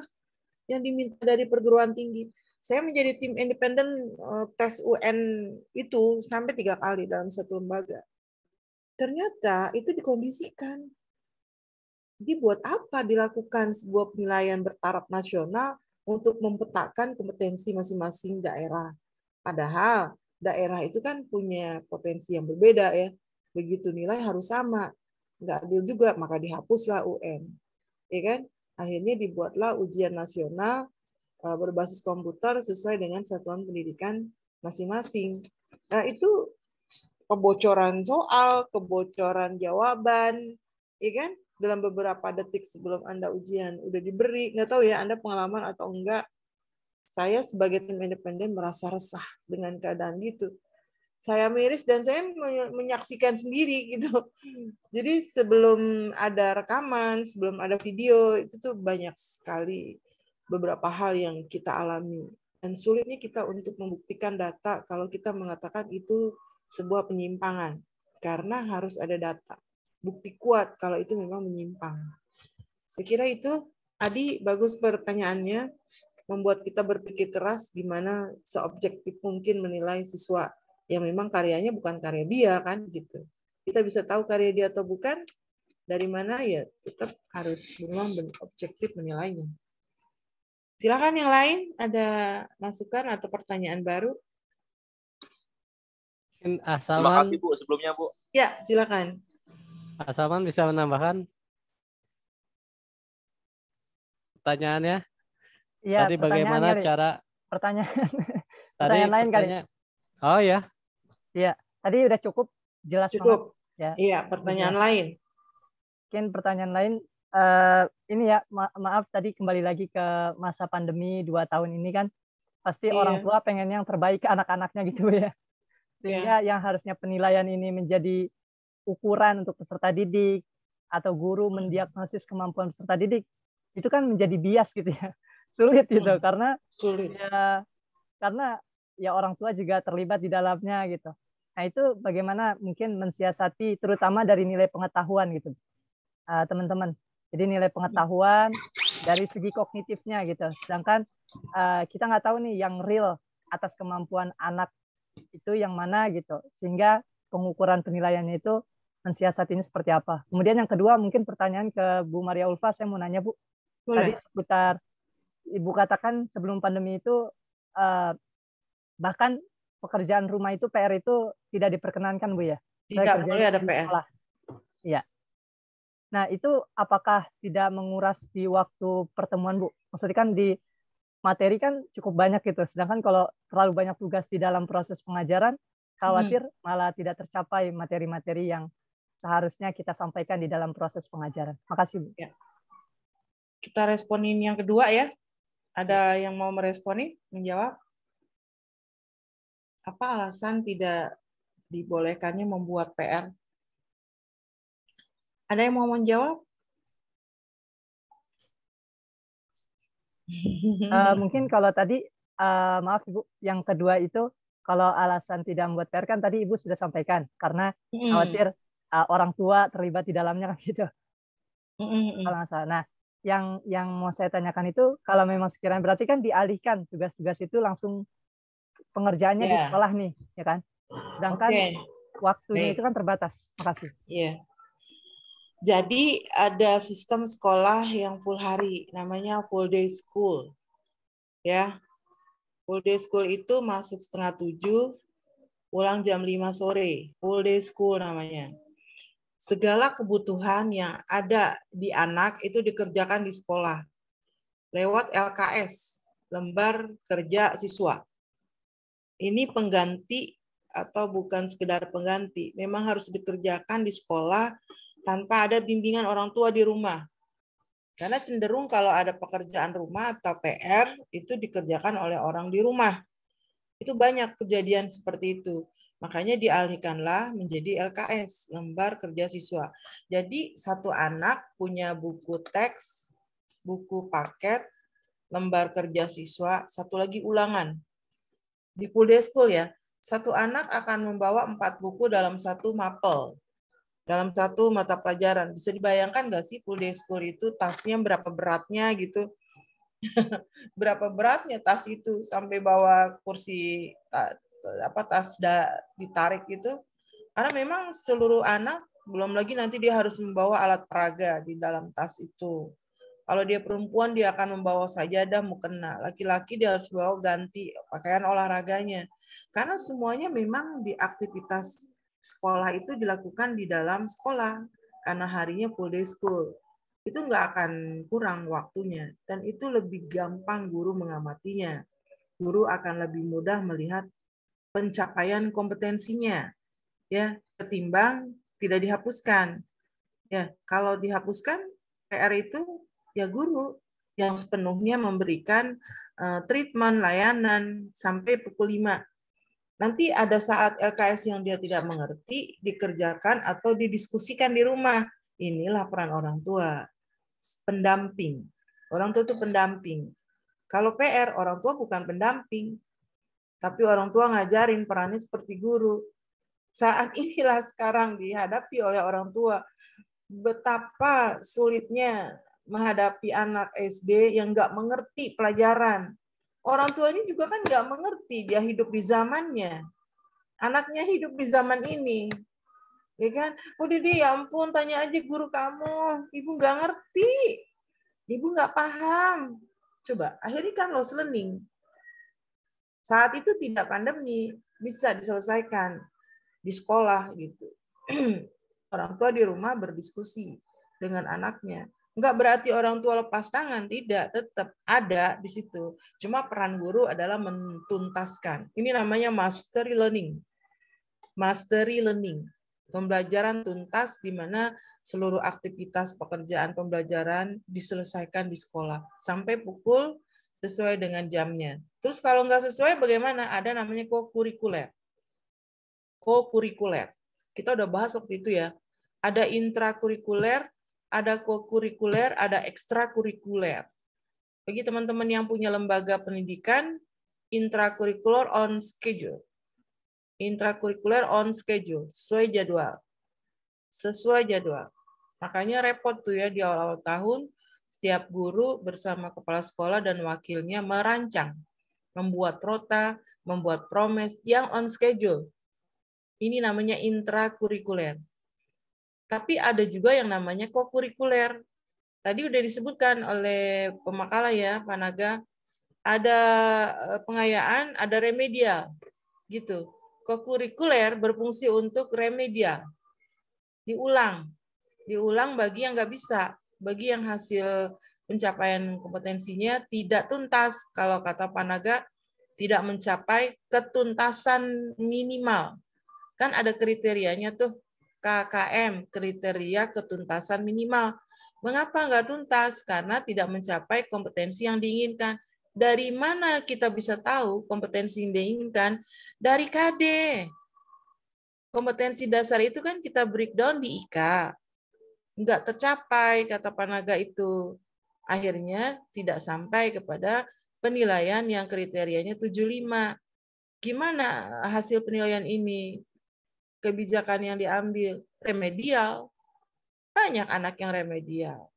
yang diminta dari perguruan tinggi. Saya menjadi tim independen tes UN itu sampai 3 kali dalam satu lembaga. Ternyata itu dikondisikan. Jadi buat apa dilakukan sebuah penilaian bertaraf nasional untuk memetakan kompetensi masing-masing daerah. Padahal daerah itu kan punya potensi yang berbeda ya. Begitu nilai harus sama. Nggak adil juga, maka dihapuslah UN. Ya kan? Akhirnya dibuatlah ujian nasional berbasis komputer sesuai dengan satuan pendidikan masing-masing. Nah, itu kebocoran soal, kebocoran jawaban, ya kan? Dalam beberapa detik sebelum Anda ujian udah diberi, nggak tahu ya Anda pengalaman atau enggak. Saya sebagai tim independen merasa resah dengan keadaan gitu. Saya miris dan saya menyaksikan sendiri gitu. Jadi sebelum ada rekaman, sebelum ada video, itu tuh banyak sekali beberapa hal yang kita alami. Dan sulitnya kita untuk membuktikan data kalau kita mengatakan itu sebuah penyimpangan. Karena harus ada data. Bukti kuat kalau itu memang menyimpang. Saya kira itu, Adi, bagus pertanyaannya. Membuat kita berpikir keras gimana seobjektif mungkin menilai siswa yang memang karyanya bukan karya dia kan gitu. Kita bisa tahu karya dia atau bukan dari mana ya tetap harus memang objektif menilainya. Silakan yang lain ada masukan atau pertanyaan baru. Terima kasih Bu sebelumnya Bu. Ya silakan. Salman bisa menambahkan pertanyaannya? Iya, tadi bagaimana kali. cara pertanyaan lain kali. Oh ya. Iya, tadi udah cukup jelas cukup. Banget. Ya. Iya, pertanyaan lain. Mungkin pertanyaan lain ini ya, maaf tadi kembali lagi ke masa pandemi 2 tahun ini kan pasti orang tua pengen yang terbaik ke anak-anaknya gitu ya. Sehingga yang harusnya penilaian ini menjadi ukuran untuk peserta didik atau guru mendiagnosis kemampuan peserta didik itu kan menjadi bias gitu ya. Sulit gitu karena ya orang tua juga terlibat di dalamnya gitu. Nah itu bagaimana mungkin mensiasati terutama dari nilai pengetahuan gitu teman-teman. Jadi nilai pengetahuan dari segi kognitifnya gitu. Sedangkan kita nggak tahu nih yang real atas kemampuan anak itu yang mana gitu. Sehingga pengukuran penilaiannya itu mensiasatinya seperti apa. Kemudian yang kedua mungkin pertanyaan ke Bu Maria Ulfa, saya mau nanya Bu. Tadi seputar Ibu katakan sebelum pandemi itu bahkan pekerjaan rumah itu PR itu tidak diperkenankan Bu ya. Tidak boleh ada PR. Iya. Nah itu apakah tidak menguras di waktu pertemuan Bu? Maksudnya kan di materi kan cukup banyak gitu. Sedangkan kalau terlalu banyak tugas di dalam proses pengajaran, khawatir malah tidak tercapai materi-materi yang seharusnya kita sampaikan di dalam proses pengajaran. Makasih Bu. Ya. Kita responin yang kedua ya. Ada yang mau meresponi, menjawab? Apa alasan tidak dibolehkannya membuat PR? Ada yang mau menjawab? Mungkin kalau tadi, maaf Ibu, yang kedua itu kalau alasan tidak membuat PR kan tadi Ibu sudah sampaikan karena khawatir orang tua terlibat di dalamnya kan gitu. Kalau nggak salah. Nah, yang mau saya tanyakan itu kalau memang sekiranya berarti kan dialihkan tugas-tugas itu langsung pengerjaannya di sekolah nih, ya kan? Sedangkan waktunya itu kan terbatas. Makasih. Iya. Jadi ada sistem sekolah yang full hari, namanya full day school. Ya. Full day school itu masuk 6:30, pulang jam 5 sore. Full day school namanya. Segala kebutuhan yang ada di anak itu dikerjakan di sekolah lewat LKS, lembar kerja siswa. Ini pengganti atau bukan sekedar pengganti, memang harus dikerjakan di sekolah tanpa ada bimbingan orang tua di rumah. Karena cenderung kalau ada pekerjaan rumah atau PR itu dikerjakan oleh orang di rumah. Itu banyak kejadian seperti itu. Makanya dialihkanlah menjadi LKS, lembar kerja siswa. Jadi satu anak punya buku teks, buku paket, lembar kerja siswa, satu lagi ulangan. Di full day school ya, satu anak akan membawa 4 buku dalam satu mapel, dalam satu mata pelajaran. Bisa dibayangkan nggak sih full day school itu tasnya berapa beratnya gitu? Berapa beratnya tas itu sampai bawa kursi tas ditarik gitu. Karena memang seluruh anak, belum lagi nanti dia harus membawa alat peraga di dalam tas itu. Kalau dia perempuan dia akan membawa sajadah mukena. Laki-laki dia harus bawa ganti pakaian olahraganya. Karena semuanya memang di aktivitas sekolah itu dilakukan di dalam sekolah. Karena harinya full day school. Itu nggak akan kurang waktunya. Dan itu lebih gampang guru mengamatinya. Guru akan lebih mudah melihat pencapaian kompetensinya, ya, ketimbang tidak dihapuskan. Ya, kalau dihapuskan PR itu ya guru yang sepenuhnya memberikan treatment layanan sampai pukul 5. Nanti ada saat LKS yang dia tidak mengerti dikerjakan atau didiskusikan di rumah. Inilah peran orang tua, pendamping. Orang tua itu pendamping. Kalau PR orang tua bukan pendamping. Tapi orang tua ngajarin, perannya seperti guru. Saat inilah sekarang dihadapi oleh orang tua. Betapa sulitnya menghadapi anak SD yang nggak mengerti pelajaran. Orang tua ini juga kan nggak mengerti, dia hidup di zamannya. Anaknya hidup di zaman ini. Ya kan? Oh Didi, ya ampun, tanya aja guru kamu. Ibu nggak ngerti. Ibu nggak paham. Coba, akhirnya kan lost learning. Saat itu tidak pandemi, bisa diselesaikan di sekolah gitu. Orang tua di rumah berdiskusi dengan anaknya. Enggak berarti orang tua lepas tangan, tidak, tetap ada di situ. Cuma peran guru adalah menuntaskan. Ini namanya mastery learning. Mastery learning. Pembelajaran tuntas di mana seluruh aktivitas pekerjaan pembelajaran diselesaikan di sekolah sampai pukul sesuai dengan jamnya. Terus kalau nggak sesuai bagaimana? Ada namanya co-kurikuler. Co-kurikuler. Kita udah bahas waktu itu ya. Ada intrakurikuler, ada co-kurikuler, ada ekstrakurikuler. Bagi teman-teman yang punya lembaga pendidikan, intrakurikuler on schedule. Intrakurikuler on schedule. Sesuai jadwal. Sesuai jadwal. Makanya repot tuh ya di awal-awal tahun, setiap guru bersama kepala sekolah dan wakilnya merancang, membuat prota, membuat promes yang on schedule. Ini namanya intrakurikuler. Tapi ada juga yang namanya co-kurikuler. Tadi udah disebutkan oleh pemakalah ya, Pak Naga. Ada pengayaan, ada remedial. Gitu. Co-kurikuler berfungsi untuk remedial. Diulang. Diulang bagi yang nggak bisa. Bagi yang hasil pencapaian kompetensinya tidak tuntas, kalau kata Pak Naga, tidak mencapai ketuntasan minimal. Kan ada kriterianya tuh, KKM, kriteria ketuntasan minimal. Mengapa nggak tuntas? Karena tidak mencapai kompetensi yang diinginkan. Dari mana kita bisa tahu kompetensi yang diinginkan? Dari KD. Kompetensi dasar itu kan kita breakdown di IK. Nggak tercapai, kata Pak Naga itu. Akhirnya tidak sampai kepada penilaian yang kriterianya 75. Gimana hasil penilaian ini? Kebijakan yang diambil remedial. Banyak anak yang remedial.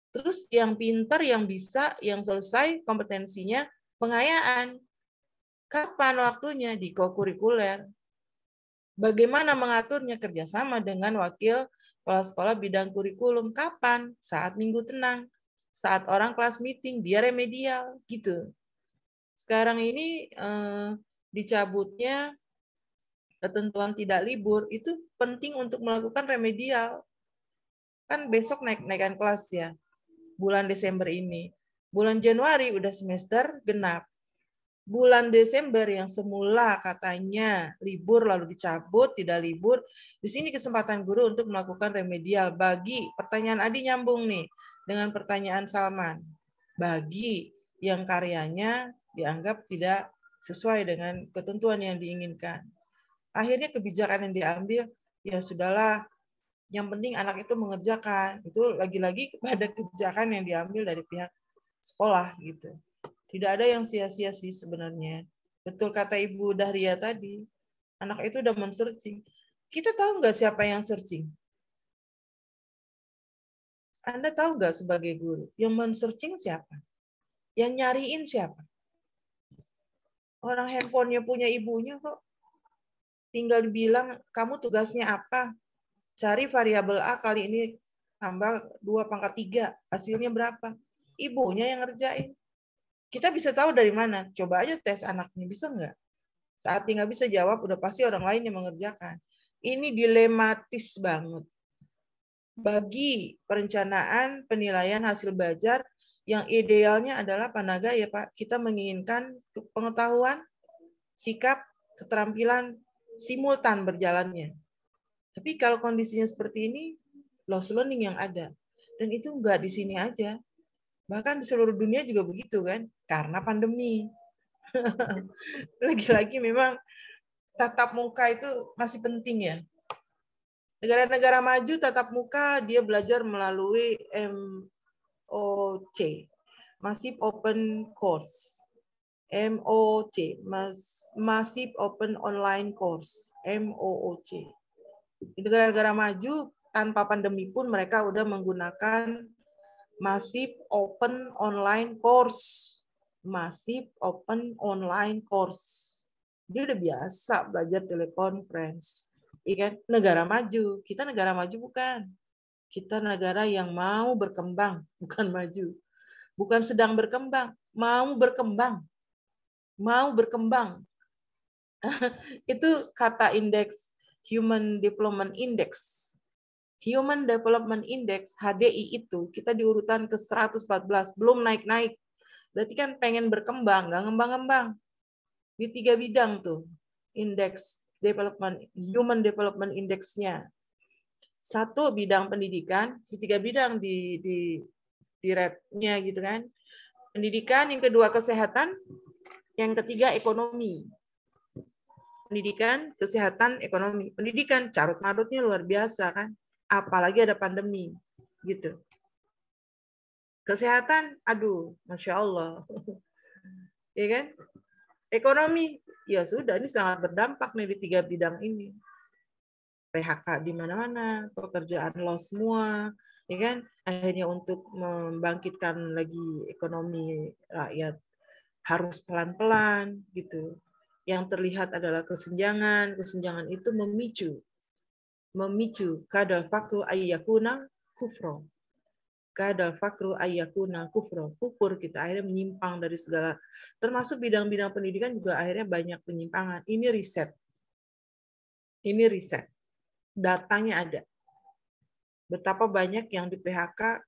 Terus yang pinter, yang bisa, yang selesai kompetensinya pengayaan. Kapan waktunya? Di co-kurikuler. Bagaimana mengaturnya? Kerjasama dengan wakil kepala sekolah bidang kurikulum. Kapan? Saat minggu tenang. Saat orang kelas meeting, dia remedial. Gitu. Sekarang ini dicabutnya ketentuan tidak libur itu penting untuk melakukan remedial. Kan besok naikkan kelas ya, bulan Desember ini. Bulan Januari udah semester genap. Bulan Desember yang semula katanya libur lalu dicabut, tidak libur. Di sini kesempatan guru untuk melakukan remedial bagi pertanyaan Adi nyambung nih dengan pertanyaan Salman. Bagi yang karyanya dianggap tidak sesuai dengan ketentuan yang diinginkan. Akhirnya kebijakan yang diambil, ya sudahlah, yang penting anak itu mengerjakan. Itu lagi-lagi kepada kebijakan yang diambil dari pihak sekolah gitu. Tidak ada yang sia-sia sih sebenarnya. Betul kata Ibu Dahria tadi, anak itu udah men-searching. Kita tahu nggak siapa yang searching? Anda tahu nggak sebagai guru? Yang men-searching siapa? Yang nyariin siapa? Orang handphonenya punya ibunya kok. Tinggal dibilang, kamu tugasnya apa? Cari variabel A kali ini tambah 2 pangkat 3. Hasilnya berapa? Ibunya yang ngerjain. Kita bisa tahu dari mana? Coba aja tes anaknya, bisa nggak? Saat nggak bisa jawab, udah pasti orang lain yang mengerjakan. Ini dilematis banget. Bagi perencanaan penilaian hasil belajar, yang idealnya adalah Panaga ya Pak, kita menginginkan pengetahuan, sikap, keterampilan simultan berjalannya. Tapi kalau kondisinya seperti ini, loss learning yang ada. Dan itu nggak di sini aja. Bahkan di seluruh dunia juga begitu kan, karena pandemi. Lagi-lagi memang tatap muka itu masih penting ya. Negara-negara maju tatap muka dia belajar melalui MOC, Massive Open Course. MOC, Massive Open Online Course, MOOC. Di negara-negara maju tanpa pandemi pun mereka udah menggunakan Massive Open Online Course. Massive Open Online Course. Dia udah biasa belajar teleconference. Iya, negara maju. Kita negara maju bukan. Kita negara yang mau berkembang, bukan maju. Bukan sedang berkembang, mau berkembang. Mau berkembang. Itu kata indeks Human Development Index. Human Development Index, HDI itu, kita di urutan ke 114, belum naik-naik. Berarti kan pengen berkembang, nggak ngembang-ngembang. Di 3 bidang tuh, indeks development, Human Development Index-nya. 1 bidang pendidikan, di 3 bidang di rate-nya gitu kan. Pendidikan, yang kedua kesehatan, yang ketiga ekonomi. Pendidikan, kesehatan, ekonomi. Pendidikan, carut-marutnya luar biasa kan. Apalagi ada pandemi, gitu. Kesehatan, aduh, Masya Allah. Ya kan? Ekonomi, ya sudah, ini sangat berdampak nih di 3 bidang ini. PHK di mana-mana, pekerjaan loss semua, ya kan? Akhirnya untuk membangkitkan lagi ekonomi rakyat harus pelan-pelan, gitu. Yang terlihat adalah kesenjangan itu memicu kadal fakru ayyakuna kufro. Kadal fakru ayyakuna kufro. Kufur kita akhirnya menyimpang dari segala, termasuk bidang-bidang pendidikan juga akhirnya banyak penyimpangan. Ini riset. Datanya ada. Betapa banyak yang di PHK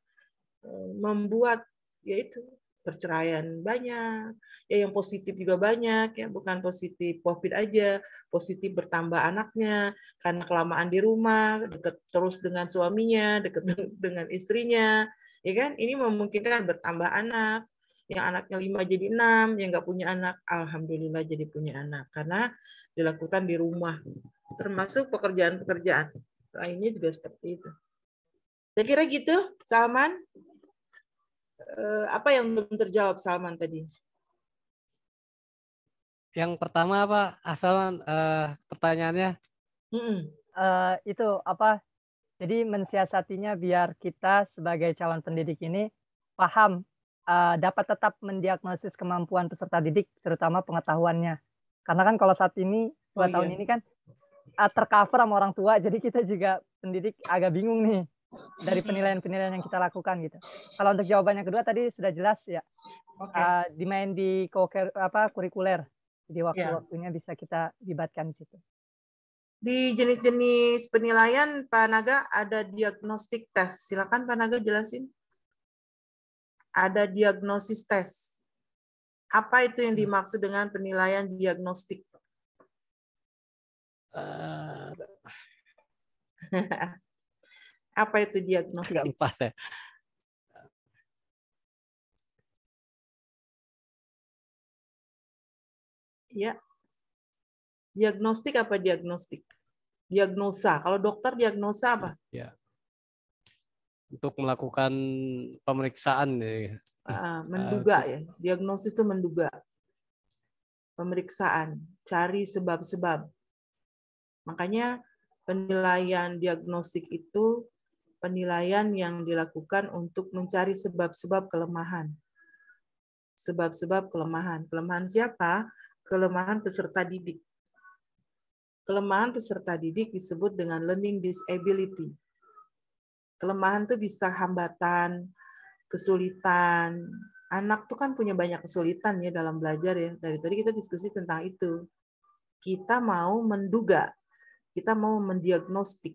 membuat yaitu perceraian banyak, ya yang positif juga banyak, ya bukan positif COVID aja, positif bertambah anaknya karena kelamaan di rumah, dekat terus dengan suaminya, dekat dengan istrinya, ya kan? Ini memungkinkan bertambah anak, yang anaknya 5 jadi 6, yang nggak punya anak, alhamdulillah jadi punya anak karena dilakukan di rumah, termasuk pekerjaan-pekerjaan lainnya juga seperti itu. Kira-kira gitu, Salman. Apa yang belum terjawab Salman tadi? Yang pertama apa, Salman, pertanyaannya? Itu apa? Jadi mensiasatinya biar kita sebagai calon pendidik ini paham, dapat tetap mendiagnosis kemampuan peserta didik, terutama pengetahuannya. Karena kan kalau saat ini 2 tahun ini kan tercover sama orang tua, jadi kita juga pendidik agak bingung nih. dari penilaian-penilaian yang kita lakukan gitu. Kalau untuk jawaban yang kedua tadi sudah jelas ya. Dimain di kurikuler. Jadi waktu-waktunya bisa kita libatkan di situ. Di jenis-jenis penilaian Pak Naga ada diagnostik tes. Silakan Pak Naga jelasin. Ada diagnosis tes. Apa itu yang dimaksud dengan penilaian diagnostik? Apa itu diagnostik? Agak lupa saya. Ya. Diagnostik apa diagnostik? Diagnosa. Kalau dokter diagnosa apa? Ya. Untuk melakukan pemeriksaan ya. Menduga ya. Diagnosis itu menduga. Pemeriksaan, cari sebab-sebab. Makanya penilaian diagnostik itu penilaian yang dilakukan untuk mencari sebab-sebab kelemahan. Sebab-sebab kelemahan. Kelemahan siapa? Kelemahan peserta didik. Kelemahan peserta didik disebut dengan learning disability. Kelemahan itu bisa hambatan, kesulitan. Anak tuh kan punya banyak kesulitan ya dalam belajar ya. Dari tadi kita diskusi tentang itu. Kita mau menduga, kita mau mendiagnostik.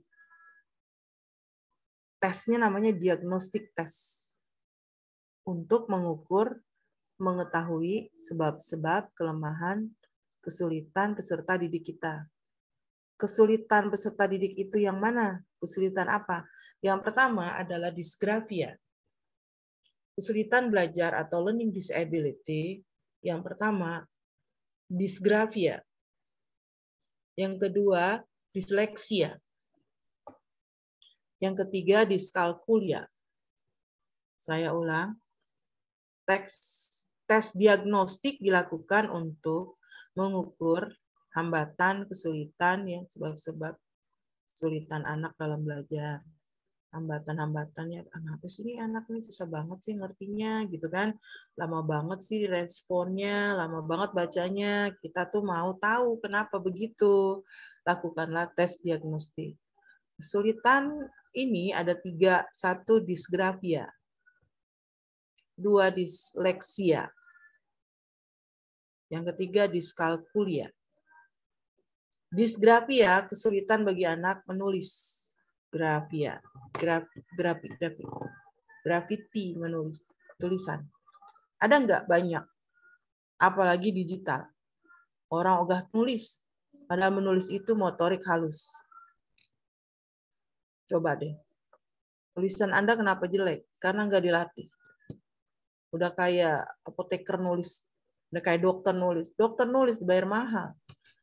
Tesnya namanya diagnostik tes. Untuk mengukur, mengetahui sebab-sebab kelemahan, kesulitan peserta didik kita. Kesulitan peserta didik itu yang mana? Kesulitan apa? Yang pertama adalah dysgraphia. Kesulitan belajar atau learning disability, yang pertama dysgraphia. Yang kedua, disleksia. Yang ketiga, diskalkulia. Saya ulang. Tes diagnostik dilakukan untuk mengukur hambatan, kesulitan, ya sebab-sebab kesulitan anak dalam belajar. Hambatan-hambatannya, kenapa sih ini anak ini susah banget sih ngertinya, gitu kan. Lama banget sih responnya, lama banget bacanya. Kita tuh mau tahu kenapa begitu. Lakukanlah tes diagnostik. Kesulitan ini ada 3, 1 dysgraphia, 2 disleksia, yang ketiga diskalkulia. Dysgraphia kesulitan bagi anak menulis. Graffiti menulis tulisan. Ada nggak? Banyak. Apalagi digital. Orang ogah tulis, padahal menulis itu motorik halus. Coba deh. Tulisan Anda kenapa jelek? Karena nggak dilatih. Udah kayak apoteker nulis, udah kayak dokter nulis. Dokter nulis dibayar mahal.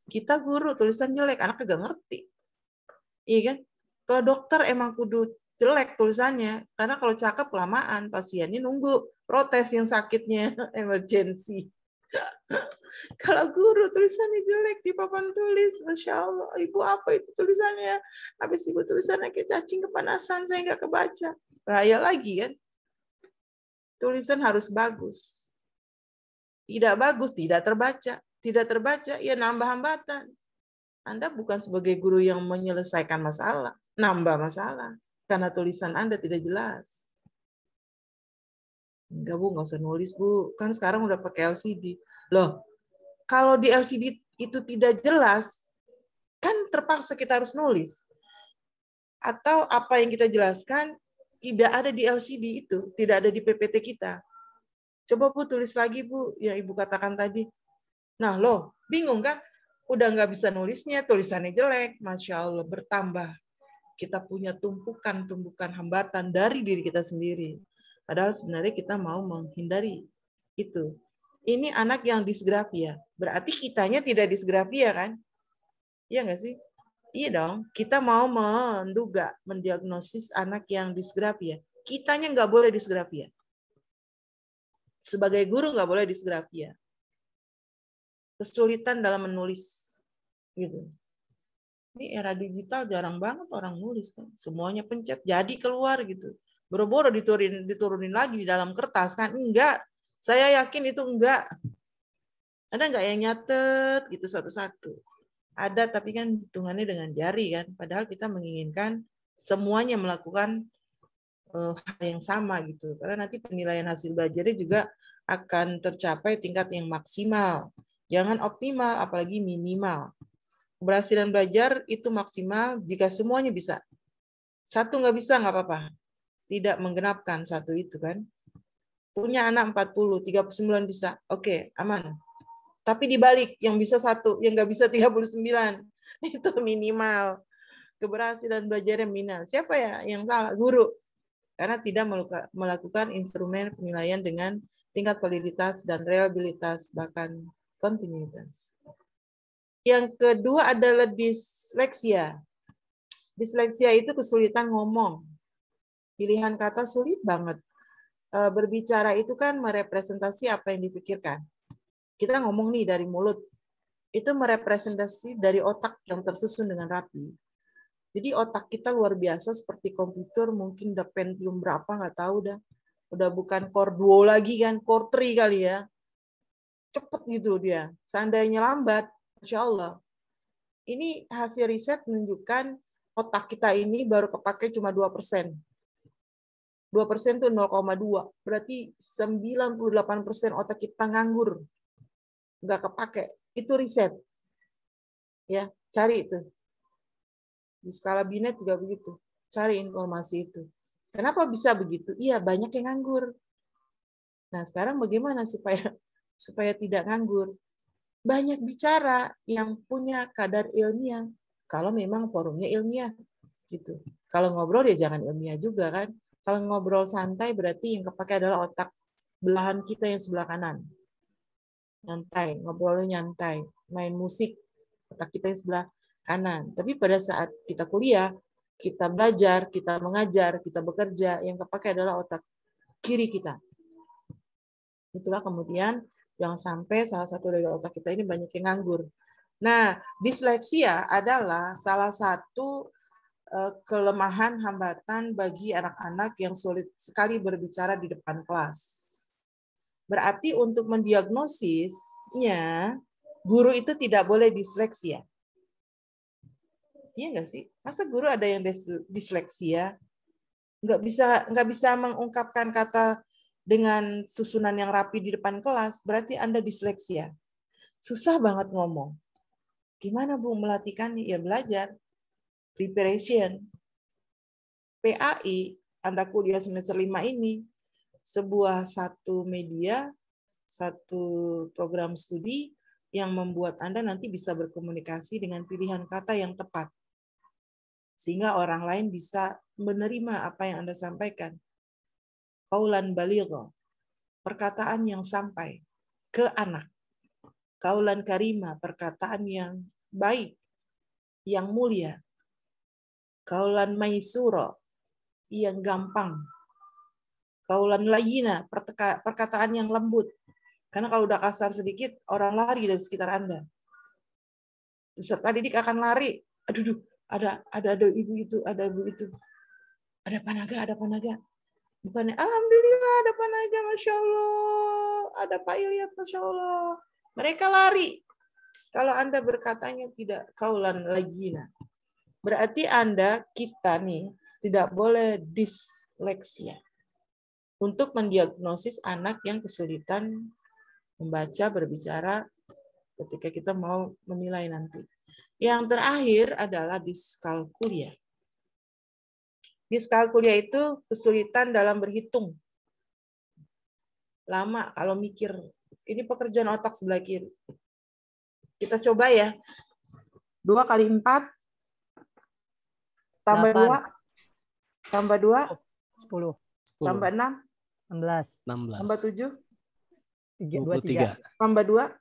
Kita guru tulisan jelek, anak nggak ngerti. Iya kan? Kalau dokter emang kudu jelek tulisannya, karena kalau cakep kelamaan, pasiennya nunggu protes yang sakitnya, emergency. Kalau guru tulisannya jelek di papan tulis, Masya Allah, ibu apa itu tulisannya? Habis ibu tulisannya kayak cacing kepanasan, saya nggak kebaca. Bahaya lagi kan? Tulisan harus bagus. Tidak bagus, tidak terbaca. Tidak terbaca, ya nambah hambatan. Anda bukan sebagai guru yang menyelesaikan masalah, nambah masalah. Karena tulisan Anda tidak jelas. Enggak, Bu, nggak usah nulis, Bu. Kan sekarang udah pakai LCD. Loh, kalau di LCD itu tidak jelas, kan terpaksa kita harus nulis. Atau apa yang kita jelaskan tidak ada di LCD itu, tidak ada di PPT kita. Coba Bu tulis lagi, Bu, yang Ibu katakan tadi. Nah, loh, bingung kan? Udah nggak bisa nulisnya, tulisannya jelek, Masya Allah, bertambah. Kita punya tumpukan-tumpukan hambatan dari diri kita sendiri. Padahal sebenarnya kita mau menghindari itu. Ini anak yang dysgraphia. Berarti kitanya tidak dysgraphia kan? Iya nggak sih? Iya dong. Kita mau menduga, mendiagnosis anak yang dysgraphia. Kitanya nggak boleh dysgraphia. Sebagai guru nggak boleh dysgraphia. Kesulitan dalam menulis. Gitu. Ini era digital jarang banget orang nulis kan. Semuanya pencet, jadi keluar gitu. Boro-boro diturunin lagi di dalam kertas kan. Enggak. Saya yakin itu enggak. Ada enggak yang nyatet gitu satu-satu? Ada, tapi kan hitungannya dengan jari kan. Padahal kita menginginkan semuanya melakukan hal yang sama gitu. Karena nanti penilaian hasil belajarnya juga akan tercapai tingkat yang maksimal. Jangan optimal, apalagi minimal. Keberhasilan belajar itu maksimal jika semuanya bisa. Satu nggak bisa, nggak apa-apa. Tidak menggenapkan satu itu kan. Punya anak 40, 39 bisa. Oke, aman. Tapi dibalik, yang bisa satu, yang nggak bisa 39. Itu minimal. Keberhasilan belajarnya minimal. Siapa ya yang salah? Guru. Karena tidak melakukan instrumen penilaian dengan tingkat validitas dan reliabilitas, bahkan kontinuitas. Yang kedua adalah disleksia. Disleksia itu kesulitan ngomong. Pilihan kata sulit banget. Berbicara itu kan merepresentasi apa yang dipikirkan. Kita ngomong nih dari mulut. Itu merepresentasi dari otak yang tersusun dengan rapi. Jadi otak kita luar biasa seperti komputer, mungkin udah Pentium berapa, nggak tahu dah. Udah bukan Core Duo lagi kan, Core 3 kali ya. Cepet gitu dia. Seandainya lambat, Insya Allah. Ini hasil riset menunjukkan otak kita ini baru kepake cuma 2%. 2% itu 0,2. Berarti 98% otak kita nganggur. Nggak kepake. Itu riset. Ya, cari itu. Di skala Binet juga begitu. Cari informasi itu. Kenapa bisa begitu? Iya, banyak yang nganggur. Nah, sekarang bagaimana supaya tidak nganggur? Banyak bicara yang punya kadar ilmiah. Kalau memang forumnya ilmiah. Gitu. Kalau ngobrol ya jangan ilmiah juga kan. Kalau ngobrol santai berarti yang kepake adalah otak belahan kita yang sebelah kanan. Nyantai, ngobrolnya nyantai. Main musik, otak kita yang sebelah kanan. Tapi pada saat kita kuliah, kita belajar, kita mengajar, kita bekerja, yang kepake adalah otak kiri kita. Itulah kemudian yang sampai salah satu dari otak kita ini banyak yang nganggur. Nah, disleksia adalah salah satu kelemahan hambatan bagi anak-anak yang sulit sekali berbicara di depan kelas. Berarti untuk mendiagnosisnya, guru itu tidak boleh disleksia. Iya nggak sih? Masa guru ada yang disleksia? Nggak bisa mengungkapkan kata dengan susunan yang rapi di depan kelas, berarti Anda disleksia. Susah banget ngomong. Gimana Bu melatihkannya? Ya belajar. Preparation. PAI, Anda kuliah semester 5 ini, sebuah satu media, satu program studi yang membuat Anda nanti bisa berkomunikasi dengan pilihan kata yang tepat. Sehingga orang lain bisa menerima apa yang Anda sampaikan. Qaulan baligha, perkataan yang sampai ke anak. Qaulan karima, perkataan yang baik, yang mulia. Qaulan maisura, yang gampang. Qaulan layyina, perkataan yang lembut. Karena kalau udah kasar sedikit, orang lari dari sekitar Anda. Peserta didik akan lari. Aduh, ada ibu itu, ada ibu itu. Ada panaga. Bukannya, alhamdulillah ada panaga, Masya Allah. Ada Pak Ilyas, Masya Allah. Mereka lari. Kalau Anda berkatanya tidak qaulan layyina. Berarti kita nih, tidak boleh disleksia. Untuk mendiagnosis anak yang kesulitan membaca, berbicara, ketika kita mau menilai nanti. Yang terakhir adalah diskalkulia. Diskalkulia itu kesulitan dalam berhitung. Lama kalau mikir. Ini pekerjaan otak sebelah kiri. Kita coba ya. 2 kali 4. Tambah 2. Tambah 2. 10. Tambah 6. 16. Tambah 7. 23. Tambah 2.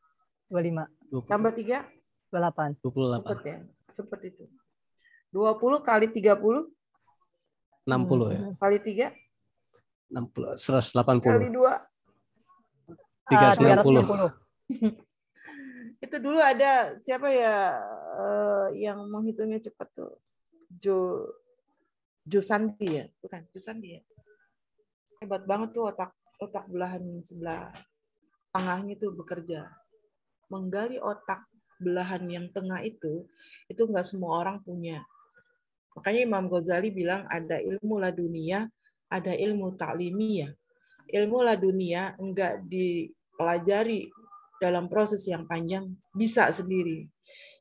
25. Tambah 3. 28. 28. Cepet ya. Cepet itu. 20 kali 30. 60 ya. Kali 3. 60. 180. Kali 2. 390. Itu dulu ada siapa ya yang menghitungnya cepat tuh? Jo Sandi ya? Bukan, Jo Sandi ya. Hebat banget tuh otak belahan sebelah tengahnya tuh bekerja. Menggali otak belahan yang tengah itu nggak semua orang punya. Makanya Imam Ghazali bilang ada ilmu ladunia, ada ilmu ta'limiyah. Ilmu ladunia enggak dipelajari dalam proses yang panjang, bisa sendiri.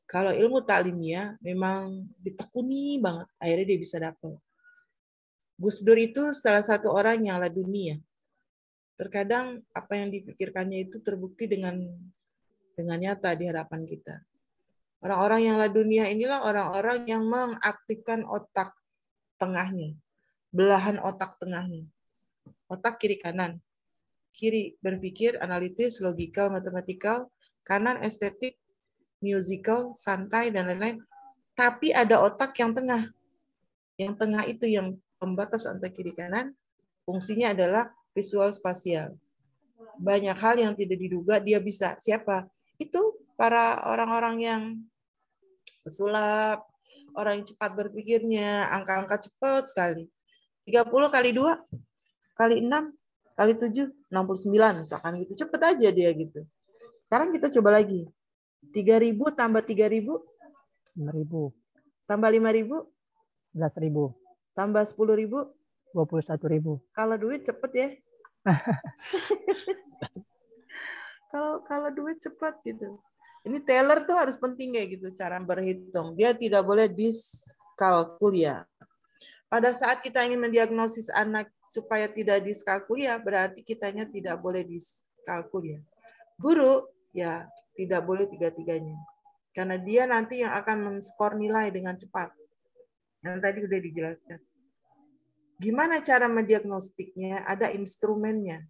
Kalau ilmu ta'limiyah memang ditekuni banget, akhirnya dia bisa dapat. Gus Dur itu salah satu orang yang ladunia. Terkadang apa yang dipikirkannya itu terbukti dengan nyata di hadapan kita. Orang-orang yang ladunia inilah orang-orang yang mengaktifkan otak tengahnya, belahan otak tengahnya. Otak kiri kanan. Kiri berpikir, analitis, logikal, matematikal, kanan estetik, musical, santai, dan lain-lain. Tapi ada otak yang tengah. Yang tengah itu yang pembatas antara kiri kanan, fungsinya adalah visual spasial. Banyak hal yang tidak diduga dia bisa. Siapa? Itu para orang-orang yang pesulap, orang yang cepat berpikirnya, angka-angka cepat sekali. 30 kali 2, kali 6, kali 7, 69 misalkan gitu. Cepet aja dia gitu. Sekarang kita coba lagi. 3.000 tambah 3.000, 5.000. Tambah 5.000, 11.000. Tambah 10.000, 21.000. Kalau duit cepet ya. Kalau duit cepat gitu. Ini teller tuh harus penting kayak gitu cara berhitung. Dia tidak boleh diskalkulia. Pada saat kita ingin mendiagnosis anak supaya tidak diskalkulia, berarti kitanya tidak boleh diskalkulia. Guru ya tidak boleh tiga-tiganya. Karena dia nanti yang akan men-skor nilai dengan cepat. Yang tadi udah dijelaskan. Gimana cara mendiagnostiknya? Ada instrumennya.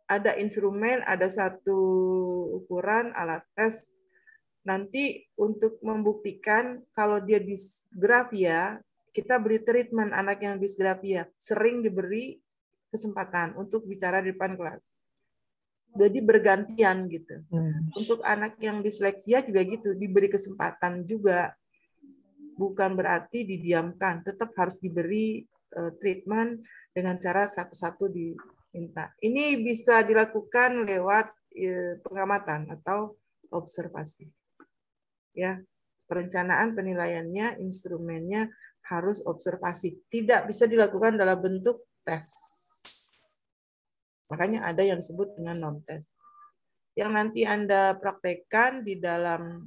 Ada instrumen, ada satu ukuran, alat tes. Nanti untuk membuktikan kalau dia disgrafia, kita beri treatment anak yang disgrafia. Sering diberi kesempatan untuk bicara di depan kelas. Jadi bergantian gitu. Untuk anak yang disleksia juga gitu, diberi kesempatan juga. Bukan berarti didiamkan, tetap harus diberi treatment dengan cara satu-satu diminta. Ini bisa dilakukan lewat pengamatan atau observasi. Ya, perencanaan penilaiannya, instrumennya harus observasi. Tidak bisa dilakukan dalam bentuk tes. Makanya ada yang disebut dengan non-tes. Yang nanti Anda praktekkan di dalam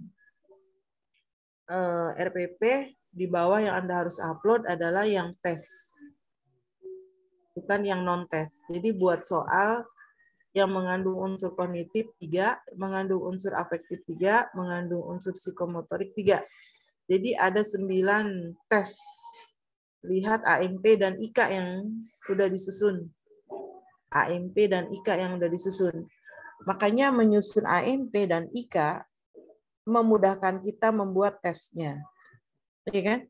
RPP, di bawah yang Anda harus upload adalah yang tes. Bukan yang non-tes. Jadi buat soal yang mengandung unsur kognitif 3, mengandung unsur afektif 3, mengandung unsur psikomotorik 3. Jadi ada 9 tes. Lihat AMP dan IK yang sudah disusun. AMP dan IK yang sudah disusun. Makanya menyusun AMP dan IK memudahkan kita membuat tesnya. Ya kan?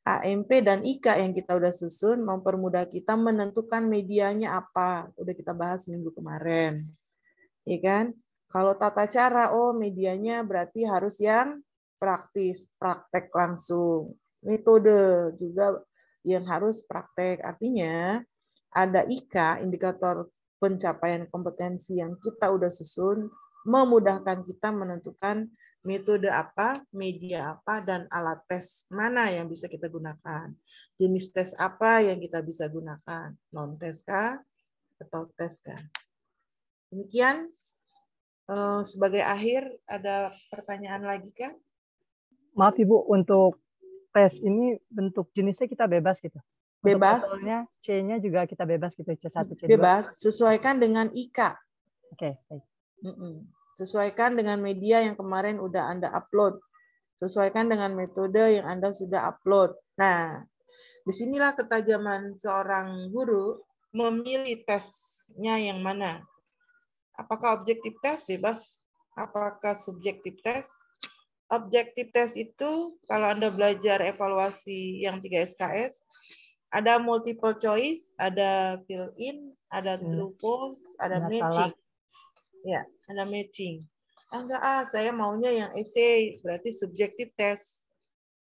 AMP dan IK yang kita udah susun mempermudah kita menentukan medianya apa. Udah kita bahas minggu kemarin. Ya kan? Kalau tata cara, medianya berarti harus yang praktis, praktek langsung. Metode juga yang harus praktek. Artinya ada IK, indikator pencapaian kompetensi yang kita udah susun, memudahkan kita menentukan metode apa, media apa, dan alat tes mana yang bisa kita gunakan. Jenis tes apa yang kita bisa gunakan. Non-tes kah atau tes kah. Demikian. Sebagai akhir, ada pertanyaan lagi kah? Maaf Ibu, untuk tes ini bentuk jenisnya kita bebas gitu? Bebas. Untuk C-nya juga kita bebas gitu, C1, C2. Bebas, sesuaikan dengan IK. Oke, baik. Sesuaikan dengan media yang kemarin udah Anda upload. Sesuaikan dengan metode yang Anda sudah upload. Nah, disinilah ketajaman seorang guru memilih tesnya yang mana. Apakah objektif tes? Bebas. Apakah subjektif tes? Objektif tes itu, kalau Anda belajar evaluasi yang 3 SKS, ada multiple choice, ada fill in, ada true false, ada matching. Ya, ada matching. Enggak, saya maunya yang essay, berarti subjektif test.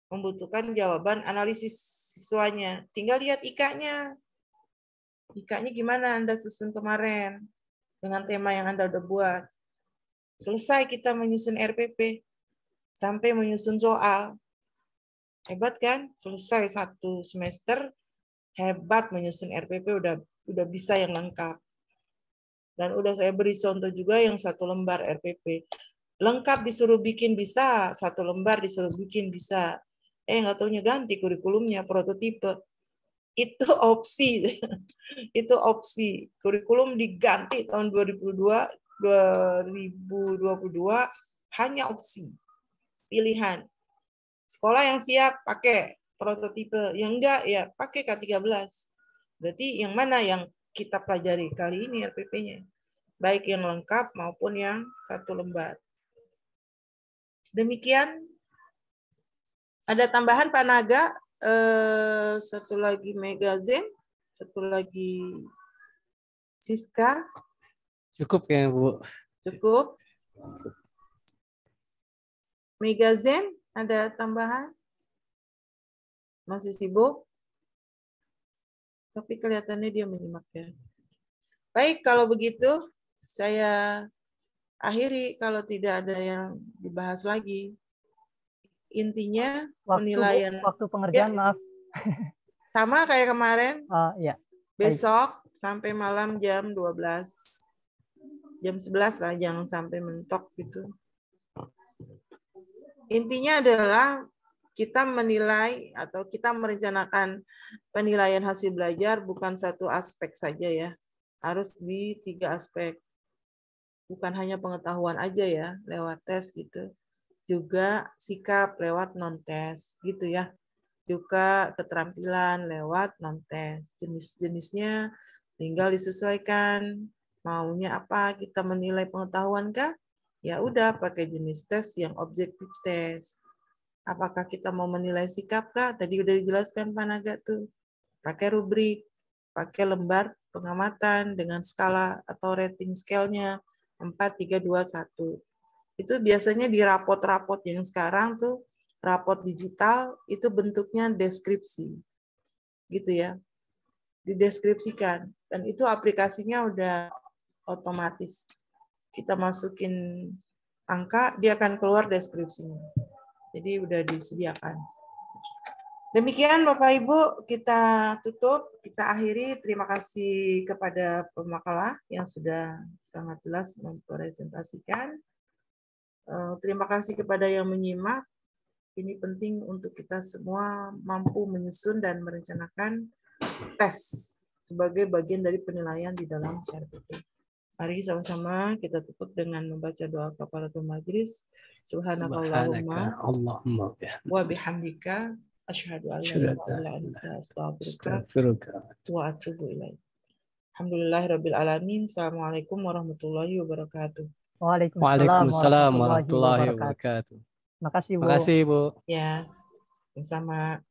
Membutuhkan jawaban analisis siswanya. Tinggal lihat IK-nya. IK-nya gimana Anda susun kemarin dengan tema yang Anda udah buat. Selesai kita menyusun RPP sampai menyusun soal. Hebat kan? Selesai 1 semester hebat menyusun RPP, udah bisa yang lengkap. Dan udah saya beri contoh juga yang 1 lembar RPP. Lengkap disuruh bikin bisa, 1 lembar disuruh bikin bisa. Nggak taunya ganti kurikulumnya, prototipe. Itu opsi. Itu opsi. Kurikulum diganti tahun 2022 hanya opsi. Pilihan. Sekolah yang siap pakai prototipe, yang enggak ya pakai K13. Berarti yang mana yang kita pelajari kali ini RPP-nya? Baik yang lengkap maupun yang 1 lembar. Demikian. Ada tambahan Pak Naga, 1 lagi Megazen, 1 lagi Siska. Cukup ya, Bu. Cukup. Megazen, ada tambahan? Masih sibuk? Tapi kelihatannya dia menyimak ya. Baik, kalau begitu saya akhiri kalau tidak ada yang dibahas lagi. Intinya penilaian waktu pengerjaan, maaf. Sama kayak kemarin. Iya. Besok sampai malam jam 12. Jam 11 lah, jangan sampai mentok gitu. Intinya adalah kita menilai atau kita merencanakan penilaian hasil belajar bukan 1 aspek saja ya. Harus di 3 aspek. Bukan hanya pengetahuan aja ya, lewat tes gitu. Juga sikap lewat non-tes gitu ya. Juga keterampilan lewat non-tes. Jenis-jenisnya tinggal disesuaikan. Maunya apa? Kita menilai pengetahuan kah? Ya udah pakai jenis tes yang objektif tes. Apakah kita mau menilai sikap kah? Tadi udah dijelaskan Pak Naga tuh. Pakai rubrik, pakai lembar pengamatan dengan skala atau rating scale-nya 4, 3, 2, 1. Itu biasanya di rapot-rapot yang sekarang tuh, rapot digital, itu bentuknya deskripsi. Gitu ya. Dideskripsikan. Dan itu aplikasinya udah otomatis. Kita masukin angka, dia akan keluar deskripsinya. Jadi udah disediakan. Demikian Bapak Ibu, kita tutup, kita akhiri. Terima kasih kepada pemakalah yang sudah sangat jelas mempresentasikan. Terima kasih kepada yang menyimak. Ini penting untuk kita semua mampu menyusun dan merencanakan tes sebagai bagian dari penilaian di dalam RPP. Mari sama-sama kita tutup dengan membaca doa kafaratul majlis. Subhanakallahumma wa bihamdika asyhadu an la ilaha illa anta astaghfiruka wa atubu ilaik. Alhamdulillahirabbil alamin. Assalamualaikum warahmatullahi wabarakatuh. Waalaikumsalam warahmatullahi wabarakatuh. Makasih, Bu. Makasih, Bu. Ya, sama.